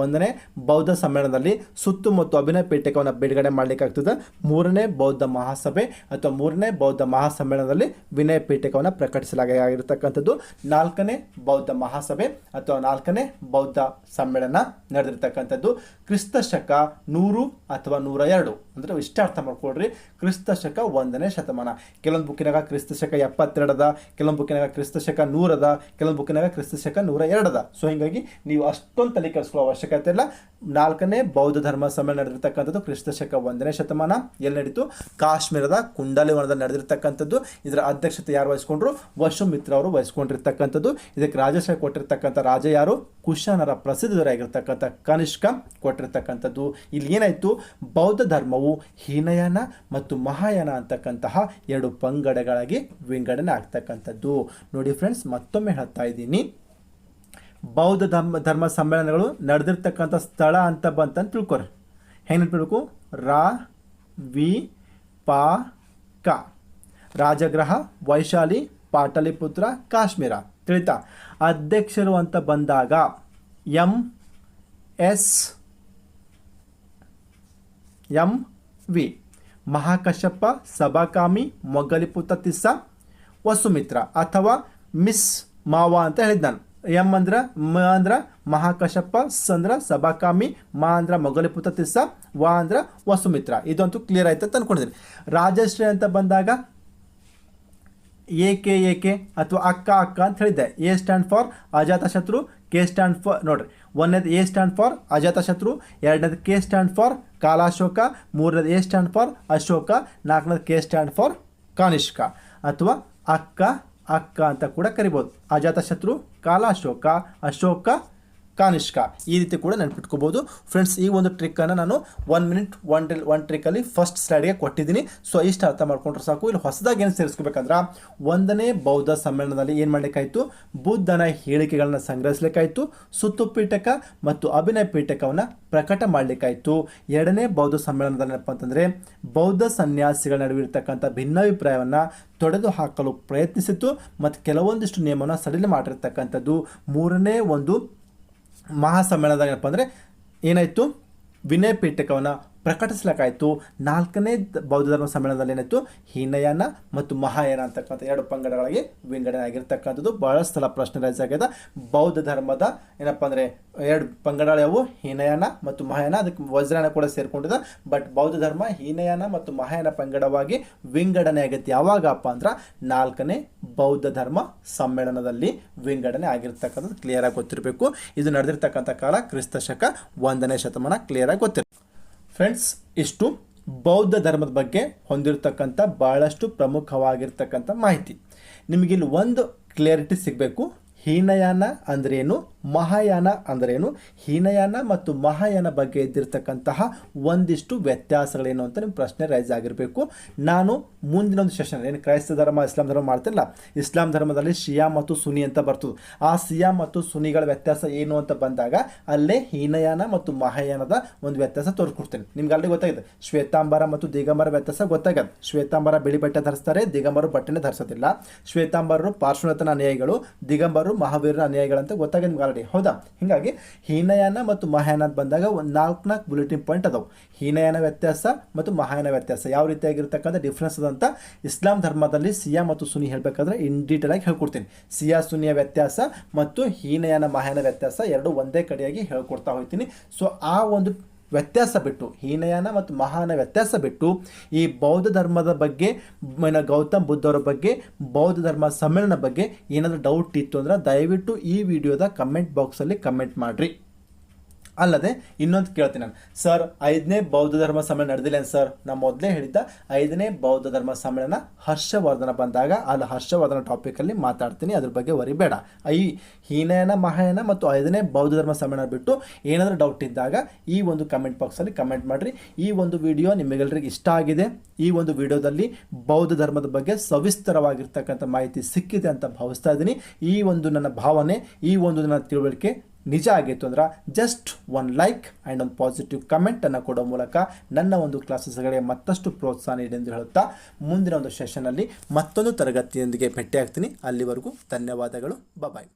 1ನೇ ಬೌದ್ಧ ಸಮ್ಮೇಳನದಲ್ಲಿ ಸುತ್ತು ಮತ್ತು ಅಭಿನಯ ಪೀಠಕವನ್ನು ಬಿಡುಗಡೆ ಮಾಡಲಿಕ್ಕಾಗ್ತದೆ. 3ನೇ ಬೌದ್ಧ ಮಹಾಸಭೆ ಅಥವಾ 3ನೇ ಬೌದ್ಧ ಮಹಾಸಮ್ಮೇಳನದಲ್ಲಿ ವಿನಯ ಪೀಠಕ ಪೀಠಕವನ್ನು ಪ್ರಕಟಿಸಲಾಗಿರ್ತಕ್ಕಂಥದ್ದು 4ನೇ ಬೌದ್ಧ ಮಹಾಸಭೆ ಅಥವಾ 4ನೇ ಬೌದ್ಧ ಸಮ್ಮೇಳನ ನಡೆದಿರ್ತಕ್ಕಂಥದ್ದು ಕ್ರಿಸ್ತ ಶಕ 100 ಅಥವಾ 102 ಅಂದರೆ ಇಷ್ಟೇ ಅರ್ಥ ಮಾಡ್ಕೊಳ್ರಿ. ಕ್ರಿಸ್ತ ಶಕ 1ನೇ ಶತಮಾನ. ಕೆಲವೊಂದು ಬುಕ್ಕಿನಾಗ ಕ್ರಿಸ್ತ ಶಕ 72 ಕೆಲವೊಂದು ಬುಕ್ಕಿನಾಗ ಕ್ರಿಸ್ತ ಶಕ 100 ಕೆಲವೊಂದು ಬುಕ್ಕಿನಾಗ ಕ್ರಿಸ್ತ ಶಕ 102 ಸೊ ಹೀಗಾಗಿ ನೀವು ಅಷ್ಟೊಂದು ತಲೆ ಕೆಡಿಸ್ಕೊಳ್ಳೋ ಅವಶ್ಯಕತೆ ಇಲ್ಲ. 4ನೇ ಬೌದ್ಧ ಧರ್ಮ ಸಮ್ಮೇಳನ ನಡೆದಿರ್ತಕ್ಕಂಥದ್ದು ಕ್ರಿಸ್ತ ಶಕ 1ನೇ ಶತಮಾನ. ಎಲ್ಲಿ ನಡೀತು? ಕಾಶ್ಮೀರದ ಕುಂಡಲಿವನದಲ್ಲಿ ನಡೆದಿರ್ತಕ್ಕಂಥದ್ದು. ಇದರ ಅಧ್ಯಕ್ಷತೆ ಯಾರು ವಹಿಸ್ಕೊಂಡ್ರು? ವಸುಮಿತ್ರ ಅವರು ವಹಿಸ್ಕೊಂಡಿರ್ತಕ್ಕಂಥದ್ದು. ಇದಕ್ಕೆ ರಾಜಾಶ್ರಯ ಕೊಟ್ಟಿರ್ತಕ್ಕಂಥ ರಾಜ ಯಾರು? ಕುಶಾನರ ಪ್ರಸಿದ್ಧರಾಗಿರ್ತಕ್ಕಂಥ ಕನಿಷ್ಕ ಕೊಟ್ಟಿರ್ತಕ್ಕಂಥದ್ದು. ಇಲ್ಲಿ ಏನಾಯಿತು? ಬೌದ್ಧ ಧರ್ಮವು ಹೀನಯಾನ ಮತ್ತು ಮಹಾಯಾನ ಅಂತಕ್ಕಂತಹ 2 ಪಂಗಡಗಳಾಗಿ ವಿಂಗಡಣೆ ಆಗ್ತಕ್ಕಂಥದ್ದು. ನೋಡಿ ಫ್ರೆಂಡ್ಸ್, ಮತ್ತೊಮ್ಮೆ ಹೇಳ್ತಾ ಇದ್ದೀನಿ, ಬೌದ್ಧ ಧರ್ಮ ಸಮ್ಮೇಳನಗಳು ನಡೆದಿರ್ತಕ್ಕಂಥ ಸ್ಥಳ ಅಂತ ಬಂತಂತ ತಿಳ್ಕೊರಿ. ಹೆಂಗೆ ನೆನಪಿಡಬೇಕು? ಕ ರಾಜಗೃಹ, ವೈಶಾಲಿ, ಪಾಟಲಿಪುತ್ರ, ಕಾಶ್ಮೀರ. ತಿಳಿತಾ? ಅಧ್ಯಕ್ಷರು ಅಂತ ಬಂದಾಗ MV ಮಹಾಕಶ್ಯಪ, ಸಭಾಕಾಮಿ, ಮೊಗಲಿಪುತ್ರ ತಿಸ್ಸ, ವಸುಮಿತ್ರ ಅಥವಾ ಮಿಸ್ ಮಾವ ಅಂತ ಹೇಳಿದ್ ನಾನು. ಎಂ ಅಂದ್ರೆ ಮಹಾಕಶ್ಯಪ, ಸ್ ಅಂದ್ರೆ ಸಭಾಕಾಮಿ, ಮಾ ಅಂದ್ರೆ ಮೊಗಲಿಪುತ್ರ ತಿಸ್ಸ, ವ ಅಂದ್ರೆ ವಸುಮಿತ್ರ. ಇದಂತೂ ಕ್ಲಿಯರ್ ಆಯ್ತು ಅಂತ ಅನ್ಕೊಂಡಿದ್ದೀನಿ. ರಾಜಶ್ರೀ ಅಂತ ಬಂದಾಗ ಏಕೆ ಅಥವಾ ಅಕ್ಕ ಅಂತ ಹೇಳಿದ್ದೆ. A stand for Ajatashatru, K stand for ನೋಡ್ರಿ, ಒಂದನೇದು ಎ ಸ್ಟ್ಯಾಂಡ್ ಫಾರ್ ಅಜಾತಶತ್ರು, ಎರಡನೇದು ಕೆ ಸ್ಟ್ಯಾಂಡ್ ಫಾರ್ ಕಾಲಾಶೋಕ, ಮೂರನೇದು ಎ ಸ್ಟ್ಯಾಂಡ್ ಫಾರ್ ಅಶೋಕ, ನಾಲ್ಕನೇದು ಕೆ ಸ್ಟ್ಯಾಂಡ್ ಫಾರ್ ಕಾನಿಷ್ಕ ಅಥವಾ ಅಕ್ಕ ಅಂತ ಕೂಡ ಕರಿಬೋದು. ಅಜಾತಶತ್ರು, ಕಾಲಾಶೋಕ, ಅಶೋಕ, ಕಾನಿಷ್ಕ ಈ ರೀತಿ ಕೂಡ ನೆನಪಿಟ್ಕೋಬೋದು. ಫ್ರೆಂಡ್ಸ್, ಈ ಒಂದು ಟ್ರಿಕ್ಕನ್ನು ನಾನು 1 ಮಿನಿಟ್ 1 ಟ್ರಿಕ್ಕಲ್ಲಿ ಫಸ್ಟ್ ಸ್ಲೈಡ್ಗೆ ಕೊಟ್ಟಿದ್ದೀನಿ. ಸೊ ಇಷ್ಟು ಅರ್ಥ ಮಾಡ್ಕೊಂಡ್ರೆ ಸಾಕು. ಇಲ್ಲಿ ಹೊಸದಾಗಿ ಏನು ಸೇರಿಸ್ಕೋಬೇಕಂದ್ರೆ 1ನೇ ಬೌದ್ಧ ಸಮ್ಮೇಳನದಲ್ಲಿ ಏನು ಮಾಡಲಿಕ್ಕಾಯಿತು? ಬುದ್ಧನ ಹೇಳಿಕೆಗಳನ್ನು ಸಂಗ್ರಹಿಸಲಿಕ್ಕಾಯಿತು, ಸುತ್ತು ಪೀಠಕ ಮತ್ತು ಅಭಿನಯ ಪೀಠಕವನ್ನು ಪ್ರಕಟ ಮಾಡಲಿಕ್ಕಾಯಿತು. 2ನೇ ಬೌದ್ಧ ಸಮ್ಮೇಳನದಲ್ಲಿ ಏನಪ್ಪ ಅಂತಂದರೆ ಬೌದ್ಧ ಸನ್ಯಾಸಿಗಳ ನಡುವೆ ಇರತಕ್ಕಂಥ ಭಿನ್ನಾಭಿಪ್ರಾಯವನ್ನು ತೊಡೆದು ಹಾಕಲು ಪ್ರಯತ್ನಿಸಿತು ಮತ್ತು ಕೆಲವೊಂದಿಷ್ಟು ನಿಯಮವನ್ನು ಸಡಿಲ ಮಾಡಿರ್ತಕ್ಕಂಥದ್ದು. 3ನೇ ಒಂದು ಮಹಾಸಮ್ಮೇಳನದಾಗ ಏನಪ್ಪ ಅಂದರೆ ಏನಾಯಿತು? ವಿನಯ ಪೀಠಕವನ್ನು ಪ್ರಕಟಿಸಲಿಕ್ಕಾಯಿತು. 4ನೇ ಬೌದ್ಧ ಧರ್ಮ ಸಮ್ಮೇಳನದಲ್ಲಿ ಏನಾಯಿತು? ಹೀನಯಾನ ಮತ್ತು ಮಹಾಯಾನ ಅಂತಕ್ಕಂಥ 2 ಪಂಗಡಗಳಿಗೆ ವಿಂಗಡಣೆ ಆಗಿರ್ತಕ್ಕಂಥದ್ದು. ಬಹಳಷ್ಟು ಸಲ ಪ್ರಶ್ನೆ ರೈಸ್ ಆಗಿದೆ. ಬೌದ್ಧ ಧರ್ಮದ ಏನಪ್ಪ ಅಂದರೆ 2 ಪಂಗಡಗಳು ಯಾವುವು? ಹೀನಯಾನ ಮತ್ತು ಮಹಾಯಾನ. ಅದಕ್ಕೆ ವಜ್ರಾಯನ ಕೂಡ ಸೇರ್ಕೊಂಡಿದೆ. ಬಟ್ ಬೌದ್ಧ ಧರ್ಮ ಹೀನಯಾನ ಮತ್ತು ಮಹಾಯಾನ ಪಂಗಡವಾಗಿ ವಿಂಗಡಣೆ ಆಗೈತೆ ಯಾವಾಗಪ್ಪ ಅಂದ್ರೆ 4ನೇ ಬೌದ್ಧ ಧರ್ಮ ಸಮ್ಮೇಳನದಲ್ಲಿ ವಿಂಗಡಣೆ ಆಗಿರ್ತಕ್ಕಂಥದ್ದು ಕ್ಲಿಯರಾಗಿ ಗೊತ್ತಿರಬೇಕು. ಇದು ನಡೆದಿರ್ತಕ್ಕಂಥ ಕಾಲ ಕ್ರಿಸ್ತ ಶಕ 1ನೇ ಶತಮಾನ. ಕ್ಲಿಯರಾಗಿ ಗೊತ್ತಿರಬೇಕು. ಫ್ರೆಂಡ್ಸ್, ಇಷ್ಟು ಬೌದ್ಧ ಧರ್ಮದ ಬಗ್ಗೆ ಹೊಂದಿರತಕ್ಕಂಥ ಭಾಳಷ್ಟು ಪ್ರಮುಖವಾಗಿರ್ತಕ್ಕಂಥ ಮಾಹಿತಿ. ನಿಮಗಿಲ್ಲಿ ಒಂದು ಕ್ಲಿಯರಿಟಿ ಸಿಗಬೇಕು. ಹೀನಯಾನ ಅಂದ್ರೇನು, ಮಹಾಯಾನ ಅಂದ್ರೇನು, ಹೀನಯಾನ ಮತ್ತು ಮಹಾಯಾನ ಬಗ್ಗೆ ಇದ್ದಿರ್ತಕ್ಕಂತಹ ಒಂದಿಷ್ಟು ವ್ಯತ್ಯಾಸಗಳೇನು ಅಂತ ನಿಮ್ಮ ಪ್ರಶ್ನೆ ರೈಸ್ ಆಗಿರಬೇಕು. ನಾನು ಮುಂದಿನ ಒಂದು ಸೆಷನ್ ಏನು ಕ್ರೈಸ್ತ ಧರ್ಮ ಇಸ್ಲಾಂ ಧರ್ಮ ಮಾಡ್ತಿಲ್ಲ, ಇಸ್ಲಾಂ ಧರ್ಮದಲ್ಲಿ ಶಿಯಾ ಮತ್ತು ಸುನಿ ಅಂತ ಬರ್ತದೆ. ಆ ಶಿಯಾ ಮತ್ತು ಸುನಿಗಳ ವ್ಯತ್ಯಾಸ ಏನು ಅಂತ ಬಂದಾಗ ಅಲ್ಲೇ ಹೀನಯಾನ ಮತ್ತು ಮಹಾಯಾನದ ಒಂದು ವ್ಯತ್ಯಾಸ ತೋರಿಸ್ಕೊಡ್ತೇನೆ. ನಿಮ್ಗೆ ಅಲ್ಲಿ ಗೊತ್ತಾಗಿದೆ. ಶ್ವೇತಾಂಬರ ಮತ್ತು ದಿಗಂಬರ ವ್ಯತ್ಯಾಸ ಗೊತ್ತಾಗದು. ಶ್ವೇತಾಂಬರ ಬಿಳಿ ಬಟ್ಟೆ ಧರಿಸ್ತಾರೆ, ದಿಗಂಬರು ಬಟ್ಟೆನೇ ಧರಿಸೋದಿಲ್ಲ. ಶ್ವೇತಾಂಬರರು ಪಾರ್ಶ್ವನಾಥನ ಅನುಯಾಯಿಗಳು, ದಿಗಂಬರರು ಮಹಾವೀರನ ಅನುಯಾಯಿಗಳಂತ ಗೊತ್ತಾಗಿದೆ ನಿಮ್ಗೆ ಆಲ್ರೆಡಿ. ಹೌದಾ? ಹೀಗಾಗಿ ಹೀನಯಾನ ಮತ್ತು ಮಹಾಯಾನ ಬಂದಾಗ ಒಂದು 4 ಬುಲೆಟಿನ್ ಪಾಯಿಂಟ್ ಅದಾವೆ. ಹೀನಯಾನ ವ್ಯತ್ಯಾಸ ಮತ್ತು ಮಹಾಯಾನ ವ್ಯತ್ಯಾಸ ಯಾವ ರೀತಿಯಾಗಿರ್ತಕ್ಕಂಥ ಡಿಫ್ರೆನ್ಸ್ ಅದಂತ ಇಸ್ಲಾಂ ಧರ್ಮದಲ್ಲಿ ಸಿಯಾ ಮತ್ತು ಸುನಿ ಹೇಳಬೇಕಾದ್ರೆ ಇನ್ ಡೀಟೇಲ್ ಆಗಿ ಹೇಳ್ಕೊಡ್ತೀನಿ. ಸಿಯಾ ಸುನಿಯ ವ್ಯತ್ಯಾಸ ಮತ್ತು ಹೀನಯಾನ ಮಹಾಯಾನ ವ್ಯತ್ಯಾಸ ಎರಡು ಒಂದೇ ಕಡೆಯಾಗಿ ಹೇಳ್ಕೊಡ್ತಾ ಹೋಗ್ತೀನಿ. ಸೊ ಆ ಒಂದು ವ್ಯತ್ಯಾಸ ಬಿಟ್ಟು, ಹೀನಯಾನ ಮತ್ತು ಮಹಾಯಾನ ವ್ಯತ್ಯಾಸ ಬಿಟ್ಟು ಈ ಬೌದ್ಧ ಧರ್ಮದ ಬಗ್ಗೆ, ಗೌತಮ್ ಬುದ್ಧವರ ಬಗ್ಗೆ, ಬೌದ್ಧ ಧರ್ಮ ಸಮ್ಮೇಳನ ಬಗ್ಗೆ ಏನಾದರೂ ಡೌಟ್ ಇತ್ತು ಅಂದ್ರೆ ದಯವಿಟ್ಟು ಈ ವಿಡಿಯೋದ ಕಮೆಂಟ್ ಬಾಕ್ಸಲ್ಲಿ ಕಮೆಂಟ್ ಮಾಡಿರಿ. ಅಲ್ಲದೆ ಇನ್ನೊಂದು ಕೇಳ್ತೀನಿ ನಾನು, ಸರ್ 5ನೇ ಬೌದ್ಧ ಧರ್ಮ ಸಮ್ಮೇಳನ ನಡೆದಿಲ್ಲ ಸರ್. ನಾನು ಮೊದಲೇ ಹೇಳಿದ್ದ 5ನೇ ಬೌದ್ಧ ಧರ್ಮ ಸಮ್ಮೇಳನ ಹರ್ಷವರ್ಧನ ಬಂದಾಗ ಅಲ್ಲಿ ಹರ್ಷವರ್ಧನ ಟಾಪಿಕಲ್ಲಿ ಮಾತಾಡ್ತೀನಿ, ಅದ್ರ ಬಗ್ಗೆ ವರಿಬೇಡ. ಈ ಹೀನಯಾನ ಮಹಾಯಾನ ಮತ್ತು 5ನೇ ಬೌದ್ಧ ಧರ್ಮ ಸಮ್ಮೇಳನ ಬಿಟ್ಟು ಏನಾದರೂ ಡೌಟ್ ಇದ್ದಾಗ ಈ ಒಂದು ಕಮೆಂಟ್ ಬಾಕ್ಸಲ್ಲಿ ಕಮೆಂಟ್ ಮಾಡಿರಿ. ಈ ಒಂದು ವಿಡಿಯೋ ನಿಮಗೆಲ್ಲರಿಗೆ ಇಷ್ಟ ಆಗಿದೆ. ಈ ಒಂದು ವಿಡಿಯೋದಲ್ಲಿ ಬೌದ್ಧ ಧರ್ಮದ ಬಗ್ಗೆ ಸವಿಸ್ತರವಾಗಿರ್ತಕ್ಕಂಥ ಮಾಹಿತಿ ಸಿಕ್ಕಿದೆ ಅಂತ ಭಾವಿಸ್ತಾ ಇದ್ದೀನಿ. ಈ ಒಂದು ನನ್ನ ಭಾವನೆ, ಈ ಒಂದು ನನ್ನ ತಿಳುವಳಿಕೆ ನಿಜ ಆಗಿತ್ತು ಅಂದ್ರೆ ಜಸ್ಟ್ 1 ಲೈಕ್ ಆ್ಯಂಡ್ ಒಂದು ಪಾಸಿಟಿವ್ ಕಮೆಂಟನ್ನು ಕೊಡೋ ಮೂಲಕ ನನ್ನ ಒಂದು ಕ್ಲಾಸಸ್ಗಳಿಗೆ ಮತ್ತಷ್ಟು ಪ್ರೋತ್ಸಾಹ ನೀಡಿ ಎಂದು ಹೇಳುತ್ತಾ ಮುಂದಿನ ಒಂದು ಸೆಷನಲ್ಲಿ ಮತ್ತೊಂದು ತರಗತಿಯೊಂದಿಗೆ ಭೇಟಿಯಾಗ್ತೀನಿ. ಅಲ್ಲಿವರೆಗೂ ಧನ್ಯವಾದಗಳು. ಬಾಯ್.